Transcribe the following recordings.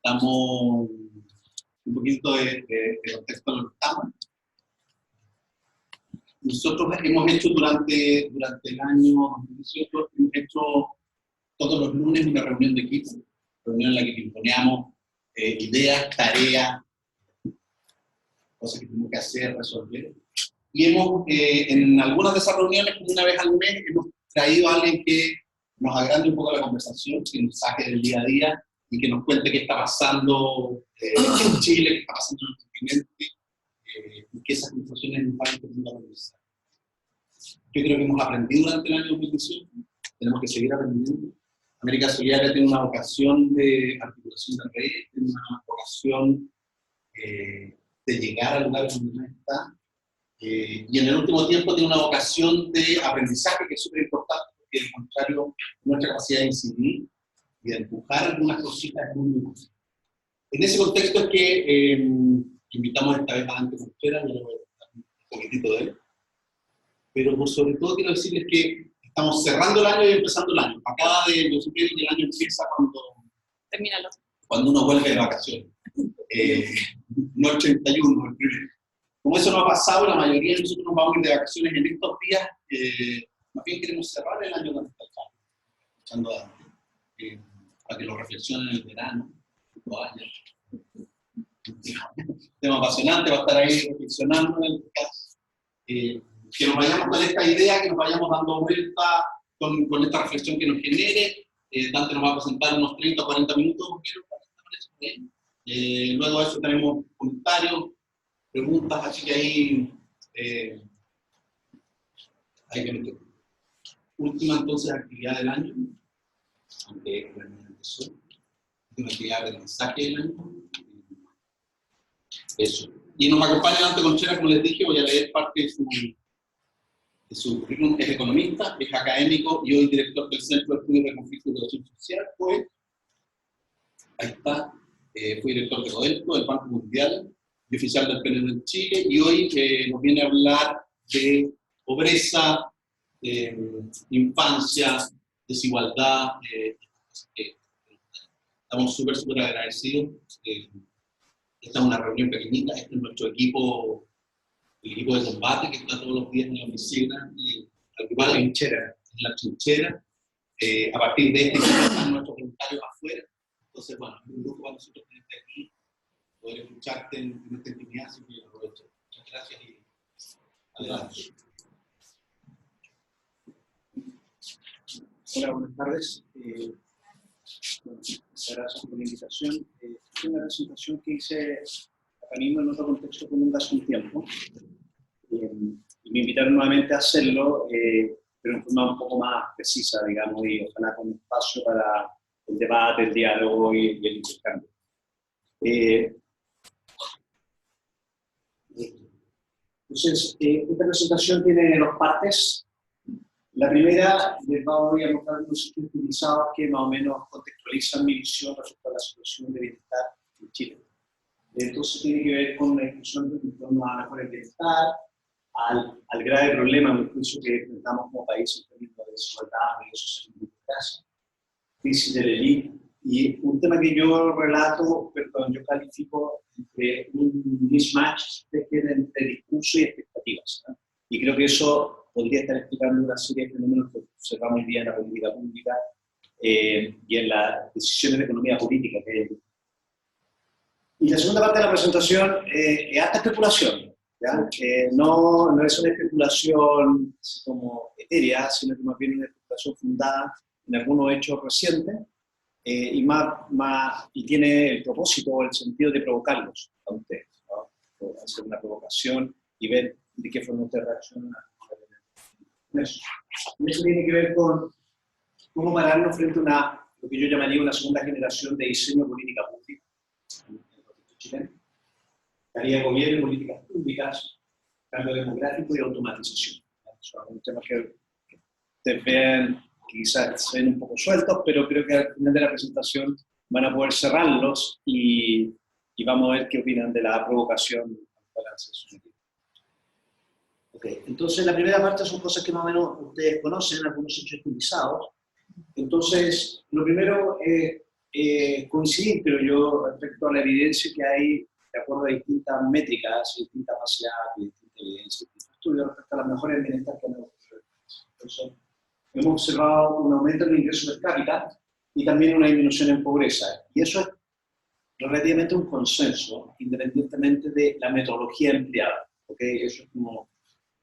Estamos un poquito de contexto en lo que estamos. Nosotros hemos hecho durante el año 2018, hemos hecho todos los lunes una reunión de equipo, reunión en la que imponíamos ideas, tareas, cosas que tenemos que hacer, resolver. Y hemos, en algunas de esas reuniones, como una vez al mes, hemos traído a alguien que nos agrande un poco la conversación, que nos saque del día a día y que nos cuente qué está pasando en Chile, qué está pasando en el continente, y que esas conversaciones nos vayan empezando a conversar. Yo creo que hemos aprendido durante el año 2018, tenemos que seguir aprendiendo. América Solidaria tiene una vocación de articulación de redes, tiene una vocación de llegar al lugar donde no está, y en el último tiempo tiene una vocación de aprendizaje que es súper importante, porque al contrario, nuestra capacidad de incidir y de empujar algunas cositas es muy buena. En ese contexto es que invitamos esta vez a Dante Contreras, yo le voy a contar un poquitito de él, pero por sobre todo quiero decirles que estamos cerrando el año y empezando el año. Acaba de, yo supiera que el año empieza cuando uno vuelve de vacaciones. No el 31, el primero. Como eso no ha pasado, la mayoría de nosotros nos vamos a ir de vacaciones en estos días. Más bien queremos cerrar el año donde está el cambio, escuchando a Dante, para que lo reflexionen en el verano, lo haya. Tema apasionante, va a estar ahí reflexionando en el caso. Que nos vayamos con esta idea, que nos vayamos dando vuelta con esta reflexión que nos genere. Dante nos va a presentar unos 30 o 40 minutos, luego de eso tenemos comentarios, preguntas, así que ahí hay que meter. Última entonces actividad del año, aunque empezó, última actividad del mensaje del año. Eso. Y nos acompaña Dante Contreras, como les dije, voy a leer parte de su currículum. Es economista, es académico y hoy director del Centro de Estudios de Conflicto y Relación Social. Pues, ahí está, fue director de Codelco, del Banco Mundial y oficial del PNUD en Chile, y hoy nos viene a hablar de pobreza, infancia, desigualdad. Estamos súper agradecidos. Esta es una reunión pequeñita, este es nuestro equipo, el equipo de combate que está todos los días en la oficina y al igual en la trinchera. A partir de este equipo están nuestros voluntarios afuera. Entonces, bueno, es un grupo para nosotros tenerte aquí, poder escucharte en esta intimidad, así que aprovecho. Muchas gracias y adelante. Hola, buenas tardes. Muchas gracias por la invitación. Es una presentación que hice acá mismo en otro contexto común hace un tiempo. Y me invitaron nuevamente a hacerlo, pero en forma un poco más precisa, digamos, y ojalá con espacio para el debate, el diálogo y el intercambio. Entonces, esta presentación tiene dos partes. La primera, les voy a mostrar unos sitios utilizados que más o menos contextualizan mi visión respecto a la situación de bienestar en Chile. Entonces, tiene que ver con la discusión en torno a mejor bienestar, al grave problema, en el juicio que enfrentamos como país en términos de desigualdad, de social y democracia, crisis de la élite, y un tema que yo relato, perdón, yo califico entre un mismatch entre discurso y expectativas, ¿no? Y creo que eso podría estar explicando una serie de fenómenos que observamos hoy día en la política pública y en las decisiones de economía política que hay. Y la segunda parte de la presentación es alta especulación, ¿ya? No es una especulación así como etérea, sino que más bien una especulación fundada en algunos hechos recientes y tiene el propósito o el sentido de provocarlos a ustedes, ¿no? Hacer una provocación y ver de qué forma ustedes reaccionan a eso. Y eso tiene que ver con cómo pararnos frente a lo que yo llamaría una segunda generación de diseño de política pública en el contexto chileno. Calidad de gobierno y políticas públicas, cambio demográfico y automatización. Son algunos temas que ustedes vean, quizás se ven un poco sueltos, pero creo que al final de la presentación van a poder cerrarlos y vamos a ver qué opinan de la provocación al balance sometido. Okay. Entonces, la primera parte son cosas que más o menos ustedes conocen, algunos hechos utilizados. Entonces, lo primero es coincidir, pero yo, respecto a la evidencia que hay, de acuerdo a distintas métricas, distintas bases de datos, distintas evidencias, distintos estudios respecto a las mejores en bienestar que han ocurrido. Entonces, hemos observado un aumento en el ingreso per cápita y también una disminución en pobreza. Y eso es relativamente un consenso, independientemente de la metodología empleada. ¿Okay? Eso es como,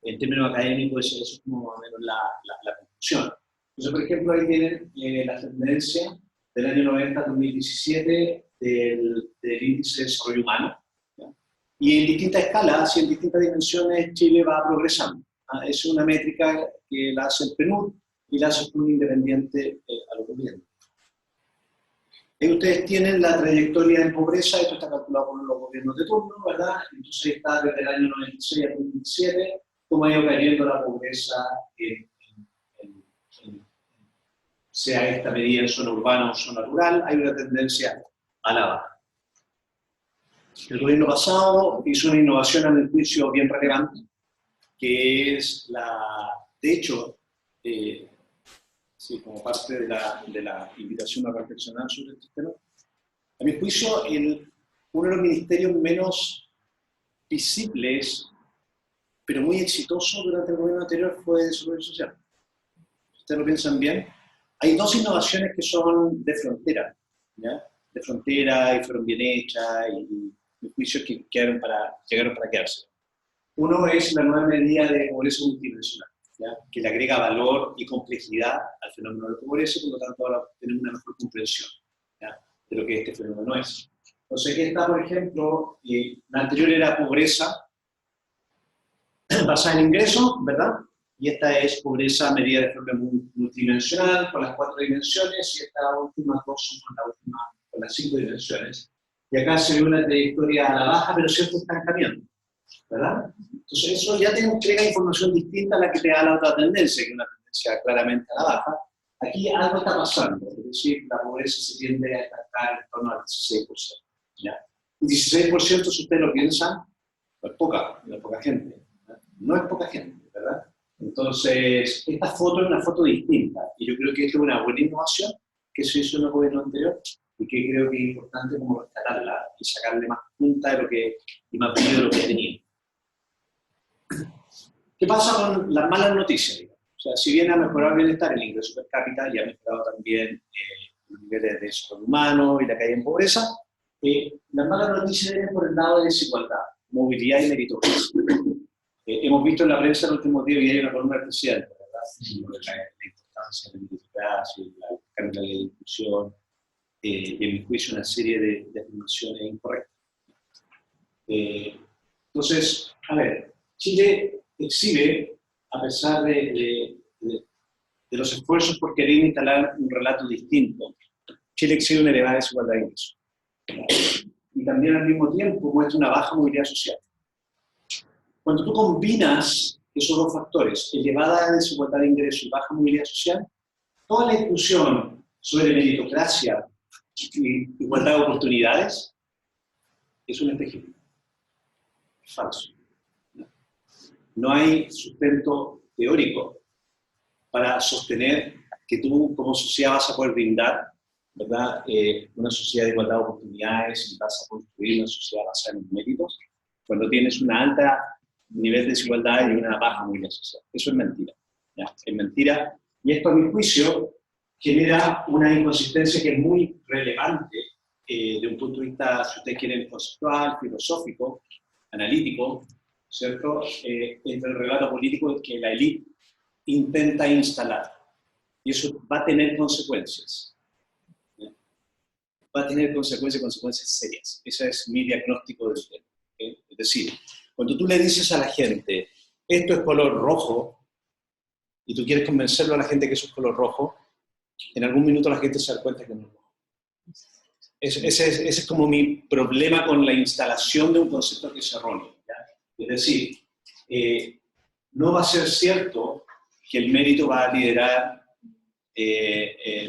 en términos académicos, eso es como más o menos la conclusión. Entonces, por ejemplo, ahí tienen la tendencia del año 90 al 2017 del índice de desarrollo humano. ¿Ya? Y en distintas escalas y en distintas dimensiones Chile va progresando. Es una métrica que la hace el PNUD y la hace el PNUD independiente a los gobiernos. Ahí ustedes tienen la trayectoria en pobreza, esto está calculado por los gobiernos de turno, ¿verdad? Entonces está desde el año 96 al 2017, cómo ha ido cayendo la pobreza sea esta medida en zona urbana o zona rural, hay una tendencia a la baja. El gobierno pasado hizo una innovación a mi juicio bien relevante, que es de hecho, sí, como parte de la invitación a reflexionar sobre este tema, a mi juicio, uno de los ministerios menos visibles, pero muy exitosos durante el gobierno anterior fue de Desarrollo Social. ¿Ustedes lo piensan bien? Hay dos innovaciones que son de frontera, ¿ya? De frontera y fueron bien hechas y mi juicio que llegaron para quedarse. Uno es la nueva medida de pobreza multidimensional, ¿ya? Que le agrega valor y complejidad al fenómeno de pobreza, por lo tanto ahora tenemos una mejor comprensión, ¿ya? De lo que este fenómeno es. Entonces aquí está, por ejemplo, la anterior era pobreza basada en ingresos, ¿verdad? Y esta es pobreza medida de forma multidimensional, con las 4 dimensiones, y estas últimas dos son con las 5 dimensiones. Y acá se ve una trayectoria a la baja, pero cierto estancamiento, ¿verdad? Entonces eso ya te entrega información distinta a la que te da la otra tendencia, que es una tendencia claramente a la baja. Aquí algo está pasando, es decir, la pobreza se tiende a estancar en torno al 16%. ¿Ya? Y 16%, si ustedes lo piensan, no es poca gente. No es poca gente, ¿verdad? Entonces, esta foto es una foto distinta, y yo creo que esto es una buena innovación que se hizo en el gobierno anterior, y que creo que es importante como rescatarla y sacarle más punta y más brillo de lo que tenía. ¿Qué pasa con las malas noticias? Digamos? O sea, si bien ha mejorado el bienestar, el ingreso per cápita, y ha mejorado también los niveles de desarrollo humano y la caída en pobreza, las malas noticias vienen por el lado de desigualdad, movilidad y meritocracia. Hemos visto en la prensa en los últimos días, y hay una columna del presidente, ¿verdad? Sobre la importancia de la meritocracia, el cambio de la inclusión, y en mi juicio una serie de afirmaciones incorrectas. Entonces, a ver, Chile exhibe, a pesar de los esfuerzos por querer instalar un relato distinto, Chile exhibe una elevada desigualdad de ingresos. Y también al mismo tiempo muestra una baja movilidad social. Cuando tú combinas esos dos factores, elevada desigualdad de ingresos y baja movilidad social, toda la discusión sobre meritocracia y igualdad de oportunidades es un espejismo. Es falso. No hay sustento teórico para sostener que tú como sociedad vas a poder brindar, ¿verdad? Una sociedad de igualdad de oportunidades y vas a construir una sociedad basada en los méritos cuando tienes un alto nivel de desigualdad y una baja movilidad social. Eso es mentira. ¿Ya? Es mentira. Y esto, a mi juicio, genera una inconsistencia que es muy relevante de un punto de vista, si ustedes quieren, conceptual, filosófico, analítico, ¿cierto? Entre el relato político que la élite intenta instalar. Y eso va a tener consecuencias. ¿Ya? Va a tener consecuencias serias. Ese es mi diagnóstico del tema. Es decir, cuando tú le dices a la gente, esto es color rojo, y tú quieres convencerlo a la gente que eso es color rojo, en algún minuto la gente se da cuenta que no es rojo. Ese es como mi problema con la instalación de un concepto que es erróneo. ¿Ya? Es decir, no va a ser cierto que el mérito va a liderar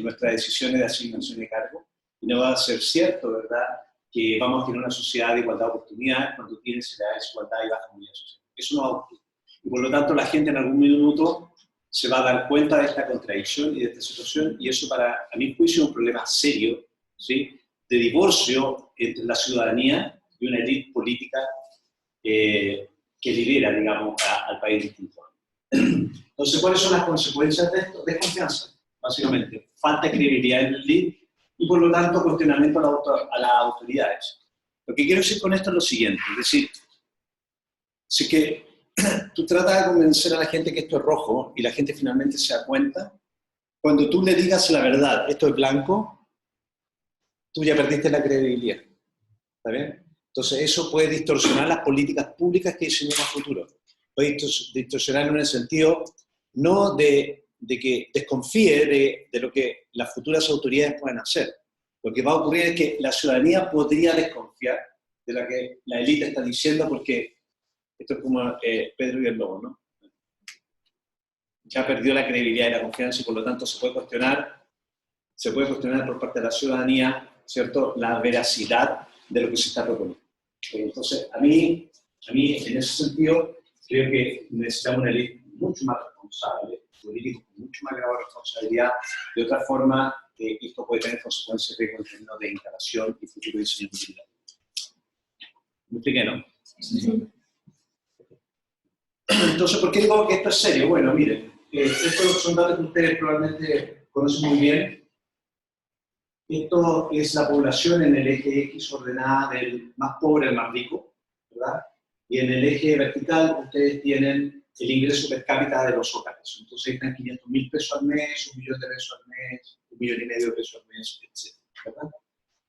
nuestras decisiones de asignación de cargo, y no va a ser cierto, ¿verdad?, que vamos a tener una sociedad de igualdad de oportunidades cuando tienes la desigualdad y baja movilidad social. Eso no va a ocurrir. Y por lo tanto la gente en algún minuto se va a dar cuenta de esta contradicción y de esta situación, y eso a mi juicio es un problema serio ¿sí? De divorcio entre la ciudadanía y una élite política que lidera, digamos, al país distinto. Entonces, ¿cuáles son las consecuencias de esto? Desconfianza, básicamente. Falta de credibilidad en el líder y, por lo tanto, cuestionamiento a las autoridades. Lo que quiero decir con esto es lo siguiente, es decir, si que tú tratas de convencer a la gente que esto es rojo y la gente finalmente se da cuenta, cuando tú le digas la verdad, esto es blanco, tú ya perdiste la credibilidad. ¿Está bien? Entonces eso puede distorsionar las políticas públicas que diseñamos a futuro. Puede distorsionar en el sentido no de que desconfíe de lo que las futuras autoridades puedan hacer. Lo que va a ocurrir es que la ciudadanía podría desconfiar de lo que la élite está diciendo, porque esto es como Pedro y el Lobo, ¿no? Ya perdió la credibilidad y la confianza y por lo tanto se puede cuestionar por parte de la ciudadanía, ¿cierto?, la veracidad de lo que se está proponiendo. Entonces, a mí en ese sentido, creo que necesitamos una élite mucho más responsable, políticos con mucho más grado de responsabilidad. De otra forma, esto puede tener consecuencias en términos de instalación y futuro diseño militar. ¿Me expliqué, no? Sí. Entonces, ¿por qué digo que esto es serio? Bueno, miren, estos son datos que ustedes probablemente conocen muy bien. Esto es la población en el eje X ordenada del más pobre al más rico, ¿verdad? Y en el eje vertical ustedes tienen el ingreso per cápita de los hogares. Entonces están 500.000 pesos al mes, 1 millón de pesos al mes, 1,5 millones de pesos al mes, etc. ¿Verdad?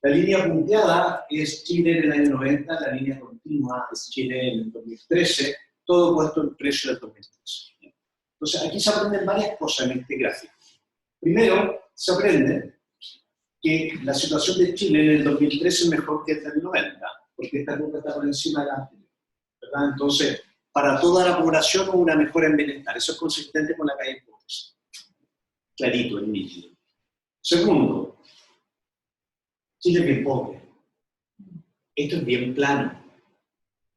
La línea punteada es Chile en el año 90, la línea continua es Chile en el 2013, todo puesto en precio del 2013. Entonces aquí se aprenden varias cosas en este gráfico. Primero, se aprende que la situación de Chile en el 2013 es mejor que en el 90, porque esta curva está por encima de la anterior, ¿verdad? Entonces, para toda la población hubo una mejora en bienestar. Eso es consistente con la caída de pobreza. Clarito, el nítido. Segundo, Chile es bien pobre. Esto es bien plano.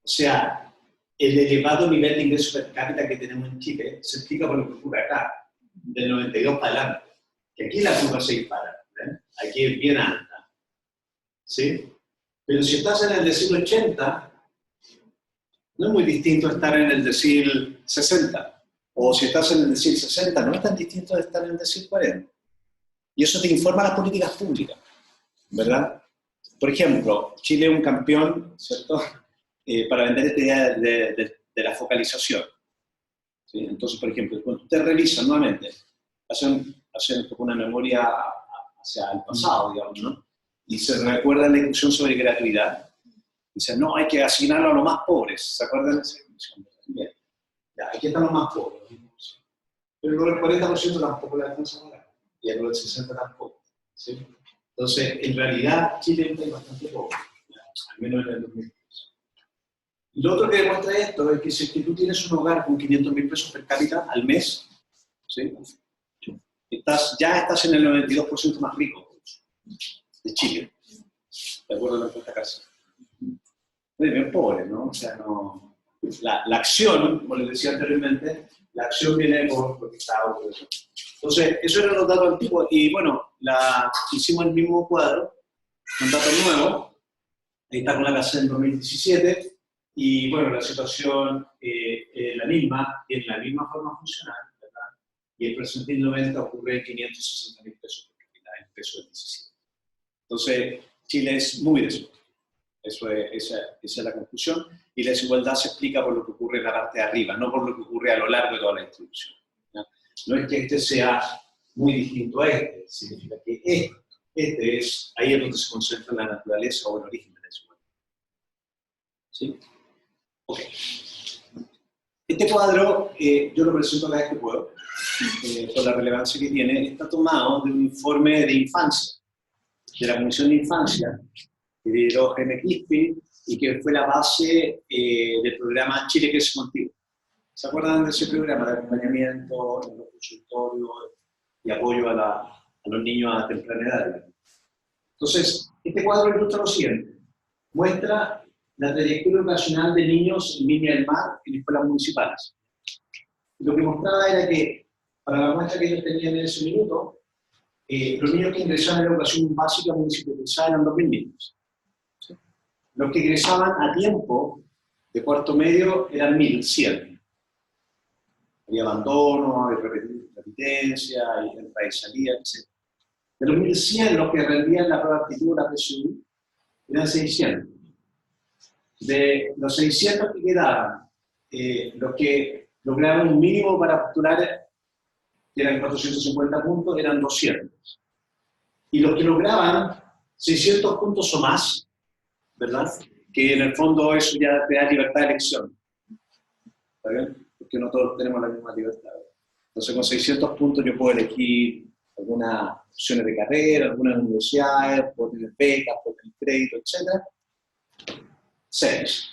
O sea, el elevado nivel de ingreso per cápita que tenemos en Chile se explica por lo que ocurre acá, del 92 para adelante. Que aquí la curva se dispara. Aquí es bien alta, ¿sí? Pero si estás en el decil 80, no es muy distinto estar en el decil 60. O si estás en el decil 60, no es tan distinto de estar en el decil 40. Y eso te informa las políticas públicas, ¿verdad? Por ejemplo, Chile es un campeón, ¿cierto?, para vender esta idea de la focalización. ¿Sí? Entonces, por ejemplo, cuando ustedes revisan nuevamente, hacen una memoria hacia el pasado, digamos, ¿no? Y se recuerda la discusión sobre gratuidad. Dicen, no, hay que asignarlo a los más pobres. ¿Se acuerdan de esa discusión? Bien. Ya, aquí están los más pobres. Pero luego el 40% tampoco la alcanza a pagar. Y luego el 60% tampoco. ¿Sí? Entonces, en realidad, Chile es un país bastante pobre. Al menos en el 2013. Y lo otro que demuestra esto es que si tú tienes un hogar con 500.000 pesos per cápita al mes, ¿sí?, ya estás en el 92% más rico de Chile, de acuerdo a la encuesta casa. Es bien pobre, ¿no? O sea, no, la acción, como les decía anteriormente, la acción viene por lo que está ocurriendo. Entonces, esos eran los datos antiguos, y bueno, hicimos el mismo cuadro, con datos nuevos. Ahí está con la casa en 2017, y bueno, la situación es la misma, tiene la misma forma funcional, ¿verdad? Y el percentil 90 ocurre en 560.000 pesos por cápita, en peso del 17. Entonces, Chile es muy desigual. Esa es la conclusión. Y la desigualdad se explica por lo que ocurre en la parte de arriba, no por lo que ocurre a lo largo de toda la distribución. ¿Ya? No es que este sea muy distinto a este, significa que ahí es donde se concentra la naturaleza o el origen de la desigualdad. ¿Sí? Ok. Este cuadro, yo lo presento cada vez que puedo, por la relevancia que tiene. Está tomado de un informe de infancia, de la Comisión de Infancia, que lideró Jaime Quispe, y que fue la base del programa Chile Crece Contigo. ¿Se acuerdan de ese programa de acompañamiento, en los consultorios y apoyo a los niños a temprana edad? Entonces, este cuadro ilustra lo siguiente. Muestra la trayectoria educacional de niños en Viña del Mar en escuelas municipales. Y lo que mostraba era que, para la muestra que ellos tenían en ese minuto, los niños que ingresaban a la educación básica municipalizada eran 2.000 niños. ¿Sí? Los que ingresaban a tiempo de cuarto medio eran 1.100. Había abandono, había repitencia, entrada y salida, etc. De los 1.100, los que rendían la prueba de aptitud, la PSU, eran 600. De los 600 que quedaban, los que lograron un mínimo para postular, que eran 450 puntos, eran 200. Y los que lograban 600 puntos o más, ¿verdad? Que en el fondo eso ya te da libertad de elección. ¿Está bien? Porque no todos tenemos la misma libertad. Entonces con 600 puntos yo puedo elegir algunas opciones de carrera, algunas universidades, puedo tener becas, puedo tener crédito, etc. 6.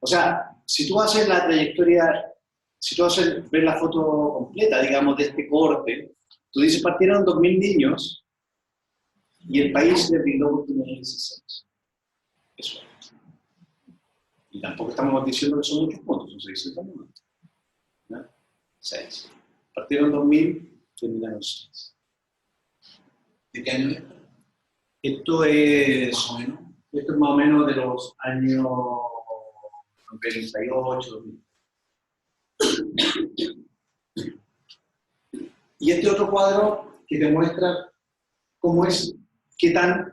O sea, si tú haces la trayectoria, si tú ves la foto completa, digamos, de este corte, tú dices, partieron 2.000 niños y el país les brindó oportunidades 16. Eso es. Y tampoco estamos diciendo que son muchos puntos, son 600 puntos. ¿No? 6. Partieron 2.000, terminaron 6. ¿De qué año es? Esto es más o menos de los años 98, 2000. Y este otro cuadro que te muestra cómo es, qué tan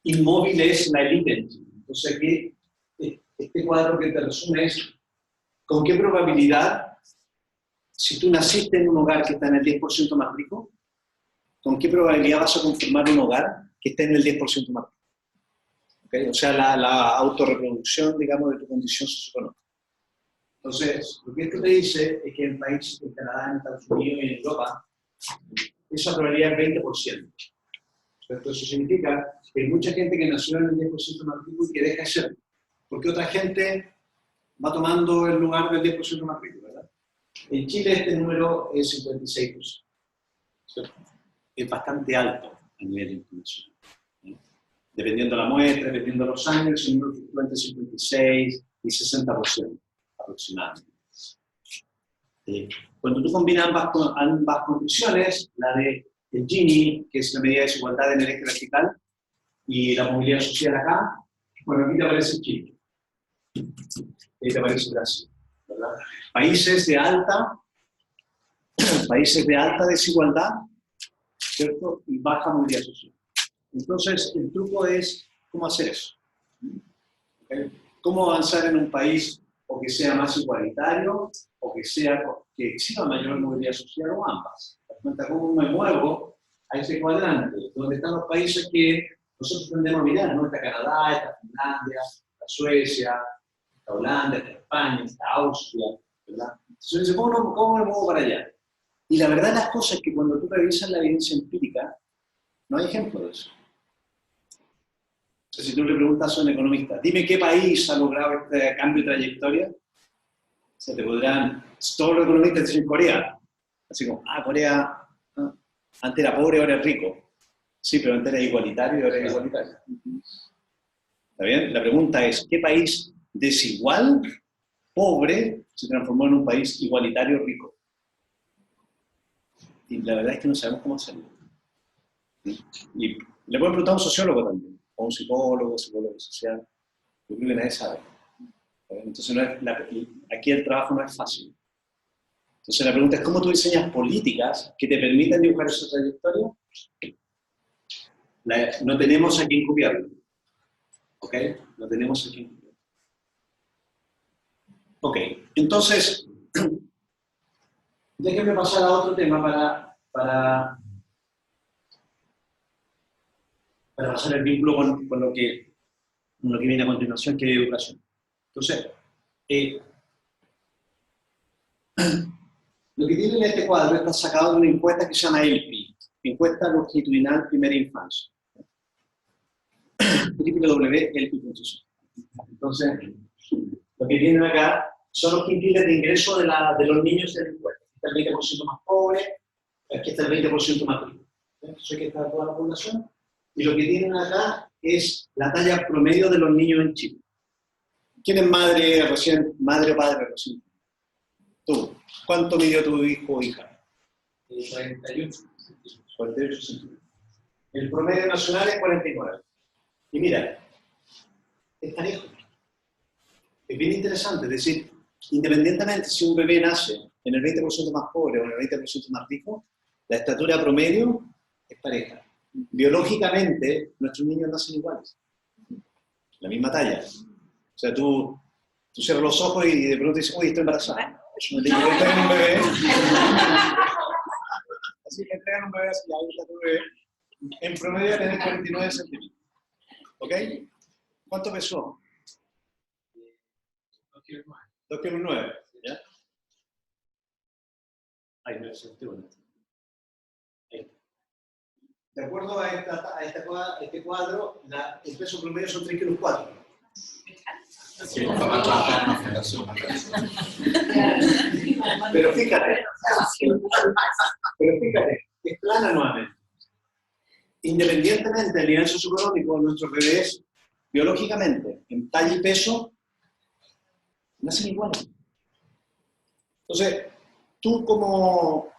inmóvil es la élite. Entonces aquí, este cuadro que te resume es con qué probabilidad, si tú naciste en un hogar que está en el 10% más rico, con qué probabilidad vas a conformar un hogar que esté en el 10% más rico. ¿Okay? O sea, la autorreproducción, digamos, de tu condición socioeconómica. Entonces, lo que esto te dice es que en países, en Canadá, en Estados Unidos y en Europa, esa probabilidad es 20%. Eso significa que hay mucha gente que nació en el 10% más rico y que deja de ser. Porque otra gente va tomando el lugar del 10% más rico, ¿verdad? En Chile este número es 56%. ¿Cierto? Es bastante alto a nivel internacional. ¿Sí? Dependiendo de la muestra, dependiendo de los años, el número fluctúa entre 56 y 60% aproximadamente. Cuando tú combinas ambas condiciones, la de el Gini, que es la medida de desigualdad en el eje vertical, y la movilidad social acá, bueno, aquí te aparece Chile. Ahí te aparece Brasil, ¿verdad? Países de alta desigualdad, ¿cierto? Y baja movilidad social. Entonces, el truco es cómo hacer eso. ¿Okay? Cómo avanzar en un país o que sea más igualitario o que exija mayor movilidad social o ambas. ¿Te das cuenta cómo me muevo a ese cuadrante? Donde están los países que nosotros tendemos a mirar, ¿no? Está Canadá, está Finlandia, está Suecia, está Holanda, está España, está Austria, ¿verdad? Entonces, ¿cómo me muevo para allá? Y la verdad de las cosas es que cuando tú revisas la evidencia empírica, no hay ejemplo de eso. Entonces, si tú le preguntas a un economista, dime qué país ha logrado este cambio de trayectoria, se te podrán, todos los economistas dicen Corea. Así como, Corea, antes era pobre, ahora es rico. Sí, pero antes era igualitario y ahora es igualitario. ¿Está bien? La pregunta es, ¿qué país desigual, pobre, se transformó en un país igualitario rico? Y la verdad es que no sabemos cómo hacerlo. Y le pueden preguntar a un sociólogo también, o a un psicólogo social. Yo creo que nadie sabe. Entonces, aquí el trabajo no es fácil. Entonces, la pregunta es, ¿cómo tú diseñas políticas que te permitan dibujar esa trayectoria? No tenemos a quién copiarlo. ¿Ok? No tenemos a quién copiarlo. Ok, entonces, déjenme pasar a otro tema para hacer el vínculo con lo que viene a continuación, que es educación. Entonces, lo que tiene en este cuadro está sacado de una encuesta que se llama ELPI, Encuesta Longitudinal Primera Infancia. www.elpi.com. Entonces, lo que tienen acá son los quintiles de ingreso de los niños de la encuesta. Aquí está el 20% más pobre, aquí está el 20% más rico. Entonces aquí está toda la población. Y lo que tienen acá es la talla promedio de los niños en Chile. ¿Quién es madre o padre recién? Tú. ¿Cuánto midió tu hijo o hija? 48. 48 centímetros. El promedio nacional es 49. Y mira, es parejo. Es bien interesante, es decir, independientemente si un bebé nace en el 20% más pobre o en el 20% más rico, la estatura promedio es pareja. Biológicamente, nuestros niños nacen iguales, la misma talla. O sea, tú cierras los ojos y de pronto dices, uy, estoy embarazada. Me tengo que entregar un bebé. Así que entregan un bebé así, ahí está tu bebé. En promedio tenés 49 centímetros. ¿Ok? ¿Cuánto pesó? 2,9. ¿Ya? Ay, no es bueno. De acuerdo a este cuadro, el peso promedio son 3,4 kilos. Sí, para trabajar en una fundación. Pero fíjate, es plana nuevamente. Independientemente del nivel socioeconómico de nuestros bebés, biológicamente, en talla y peso, nacen iguales. Entonces, tú como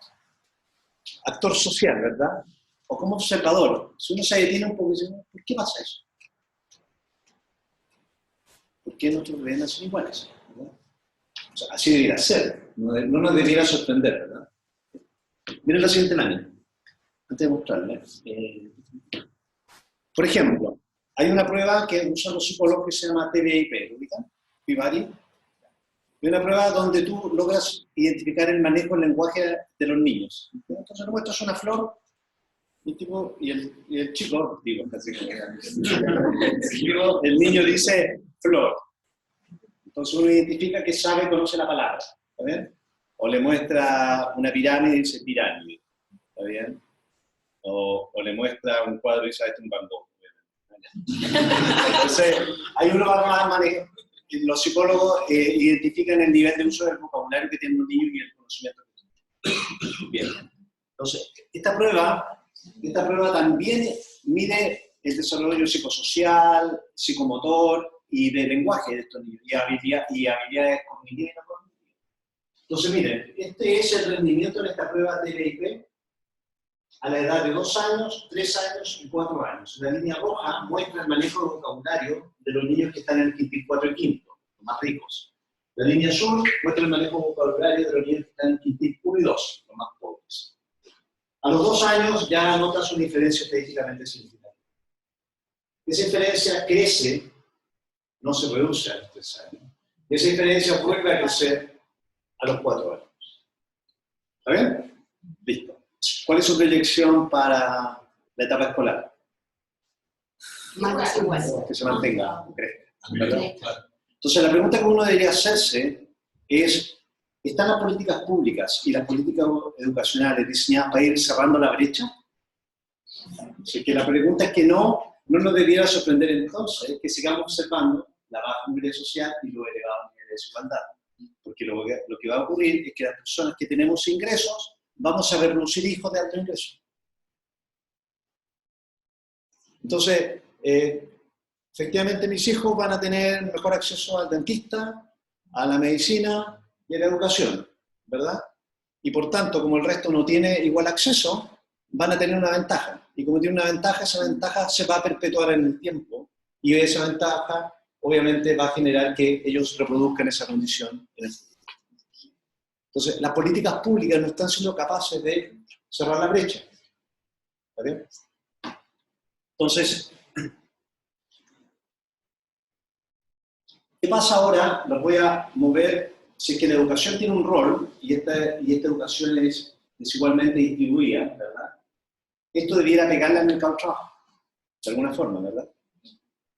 actor social, ¿verdad? O como observador, si uno se detiene un poco y dice, ¿por qué pasa eso? ¿Por qué nuestros bebés nacen iguales? ¿Verdad? O sea, así debería ser, no nos debería sorprender, ¿verdad? Miren la siguiente lámina, antes de mostrarles. Por ejemplo, hay una prueba que usan los psicólogos que se llama TBIP, ¿lo ubican? Pibari. Es una prueba donde tú logras identificar el manejo del lenguaje de los niños. Entonces, le muestras una flor y el chico, digo, casi que el niño dice flor. Entonces uno identifica que sabe, conoce la palabra. ¿Está bien? O le muestra una pirámide y dice pirámide. ¿Está bien? O le muestra un cuadro y dice, este es un Van Gogh. Entonces, hay uno más manejo. Los psicólogos identifican el nivel de uso del vocabulario que tiene un niño y el conocimiento que tiene. Bien. Entonces, esta prueba también mide el desarrollo psicosocial, psicomotor y de lenguaje de estos niños, y habilidades cognitivas y no cognitivas. Entonces, miren, este es el rendimiento en esta prueba TBIP a la edad de 2 años, 3 años y 4 años. La línea roja muestra el manejo de vocabulario de los niños que están en el quintil 4 y quinto, los más ricos. La línea azul muestra el manejo de vocabulario de los niños que están en el quintil 1 y 2, los más pobres. A los 2 años ya notas una diferencia estadísticamente significativa. Esa diferencia crece, no se reduce a los 3 años. Esa diferencia vuelve a crecer a los 4 años. ¿Está bien? Listo. ¿Cuál es su proyección para la etapa escolar? Que se mantenga, crezca. Entonces la pregunta que uno debería hacerse es, ¿están las políticas públicas y las políticas educacionales diseñadas para ir cerrando la brecha? Así que la pregunta es que no nos debiera sorprender entonces que sigamos observando la baja movilidad social y los elevados niveles de desigualdad. Porque lo que va a ocurrir es que las personas que tenemos ingresos vamos a reproducir hijos de alto ingreso. Entonces, efectivamente mis hijos van a tener mejor acceso al dentista, a la medicina y a la educación, ¿verdad? Y por tanto, como el resto no tiene igual acceso, van a tener una ventaja. Y como tiene una ventaja, esa ventaja se va a perpetuar en el tiempo. Y esa ventaja, obviamente, va a generar que ellos reproduzcan esa condición en el futuro. Entonces, las políticas públicas no están siendo capaces de cerrar la brecha. ¿Está bien? Entonces, ¿qué pasa ahora? Los voy a mover. Si es que la educación tiene un rol, y esta educación es desigualmente distribuida, ¿verdad? Esto debiera pegarle al mercado de trabajo, de alguna forma, ¿verdad?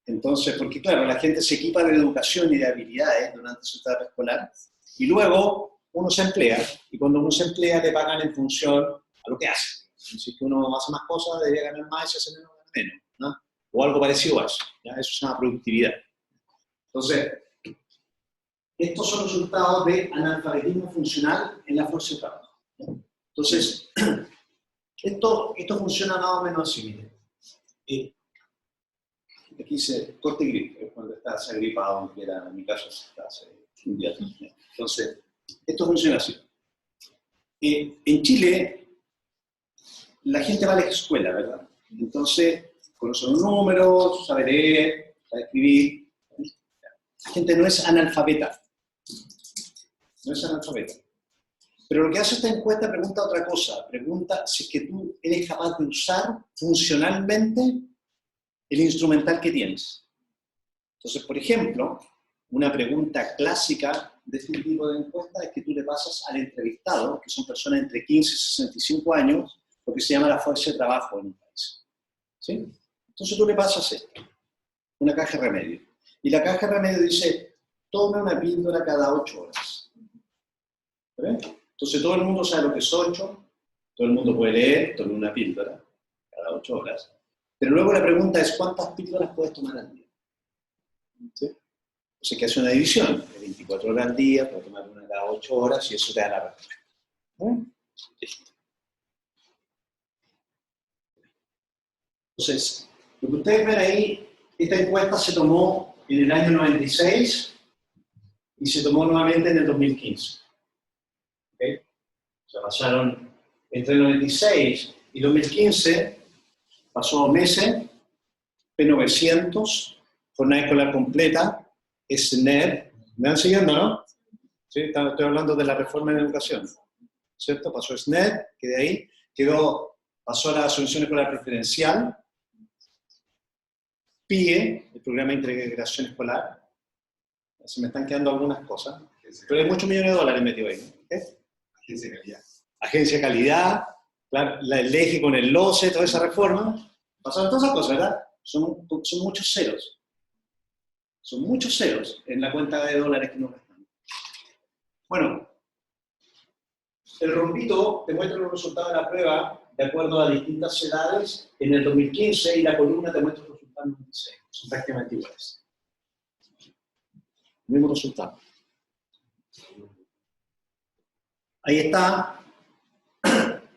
Entonces, porque claro, la gente se equipa de educación y de habilidades durante su etapa escolar, y luego uno se emplea, y cuando uno se emplea le pagan en función a lo que hace. Si es que uno hace más cosas, debería ganar más, y si hace menos, gana menos, ¿no? O algo parecido a eso, ¿ya? Eso se llama productividad. Entonces, estos son resultados de analfabetismo funcional en la fuerza de trabajo, ¿ya? Entonces, esto funciona más o menos así, miren. Aquí dice corte gripe, cuando estás agripado, que era en mi caso, estás un día. Entonces, esto funciona así. En Chile, la gente va a la escuela, ¿verdad? Entonces, conoce los números, sabe leer, sabe escribir. La gente no es analfabeta. No es analfabeta. Pero lo que hace esta encuesta pregunta otra cosa. Pregunta si es que tú eres capaz de usar funcionalmente el instrumental que tienes. Entonces, por ejemplo, una pregunta clásica de este tipo de encuesta es que tú le pasas al entrevistado, que son personas entre 15 y 65 años, lo que se llama la fuerza de trabajo en un país. ¿Sí? Entonces tú le pasas esto, una caja de remedio. Y la caja de remedio dice, toma una píldora cada 8 horas. ¿Ven? Entonces todo el mundo sabe lo que es 8, todo el mundo puede leer, toma una píldora cada 8 horas. Pero luego la pregunta es, ¿cuántas píldoras puedes tomar al día? ¿Sí? Entonces, que hace una división, de 24 horas al día, puedes tomar una cada 8 horas y eso te da la respuesta. Listo. Entonces, lo que ustedes ven ahí, esta encuesta se tomó en el año 96 y se tomó nuevamente en el 2015. ¿Okay? O sea, pasaron entre el 96 y 2015, pasó meses, P900, jornada escolar completa, SNED, ¿me van siguiendo, no? ¿Sí? Estoy hablando de la reforma en educación, ¿cierto? Pasó SNED, que de ahí pasó a la subvención escolar preferencial, PIE, el programa de integración escolar, se me están quedando algunas cosas, pero hay muchos millones de dólares metidos ahí, ¿no? ¿Okay? Agencia de calidad. Agencia de calidad, claro, el eje con el LOCE, toda esa reforma, pasaron todas esas cosas, ¿verdad? Son muchos ceros. Son muchos ceros en la cuenta de dólares que nos gastamos. Bueno, el rombito te muestra los resultados de la prueba de acuerdo a distintas edades en el 2015 y la columna te muestra los resultados en el 2016. Son prácticamente iguales. Mismo resultado. Ahí está.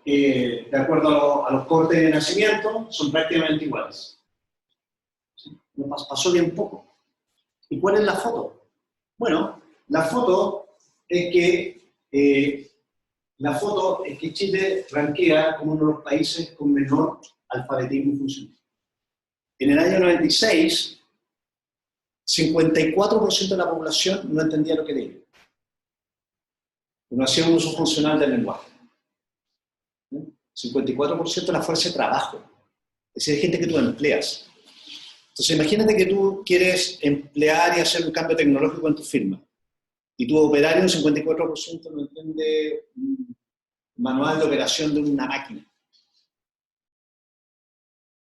De acuerdo a los cortes de nacimiento, son prácticamente iguales. Nos pasó bien poco. ¿Y cuál es la foto? Bueno, la foto es que Chile ranquea como uno de los países con menor alfabetismo funcional. En el año 96, 54% de la población no entendía lo que leía. No hacía un uso funcional del lenguaje. 54% de la fuerza de trabajo. Es decir, hay gente que tú empleas. Entonces, imagínate que tú quieres emplear y hacer un cambio tecnológico en tu firma. Y tu operario, un 54% no entiende un manual de operación de una máquina.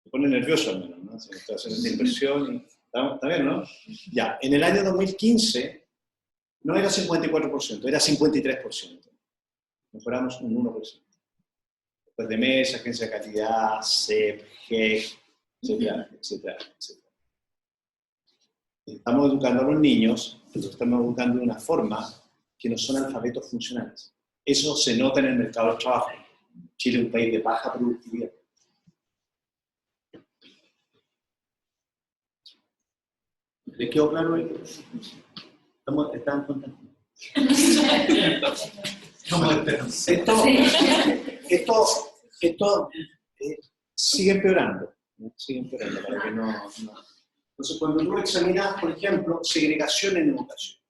Me pone nervioso al menos, ¿no? Se está haciendo esta inversión y... ¿Está bien, no? Ya, en el año 2015 no era 54%, era 53%. Mejoramos un 1%. Después de MES, Agencia de Calidad, CEP, GEC, etcétera, etcétera, etcétera. Estamos educando a los niños, pero estamos educando de una forma que no son alfabetos funcionales. Eso se nota en el mercado del trabajo. Chile es un país de baja productividad. ¿Les quedó claro? ¿Están contentos? Esto sigue empeorando. Sigue empeorando para que no... Entonces, cuando tú examinas, por ejemplo, segregación en educación,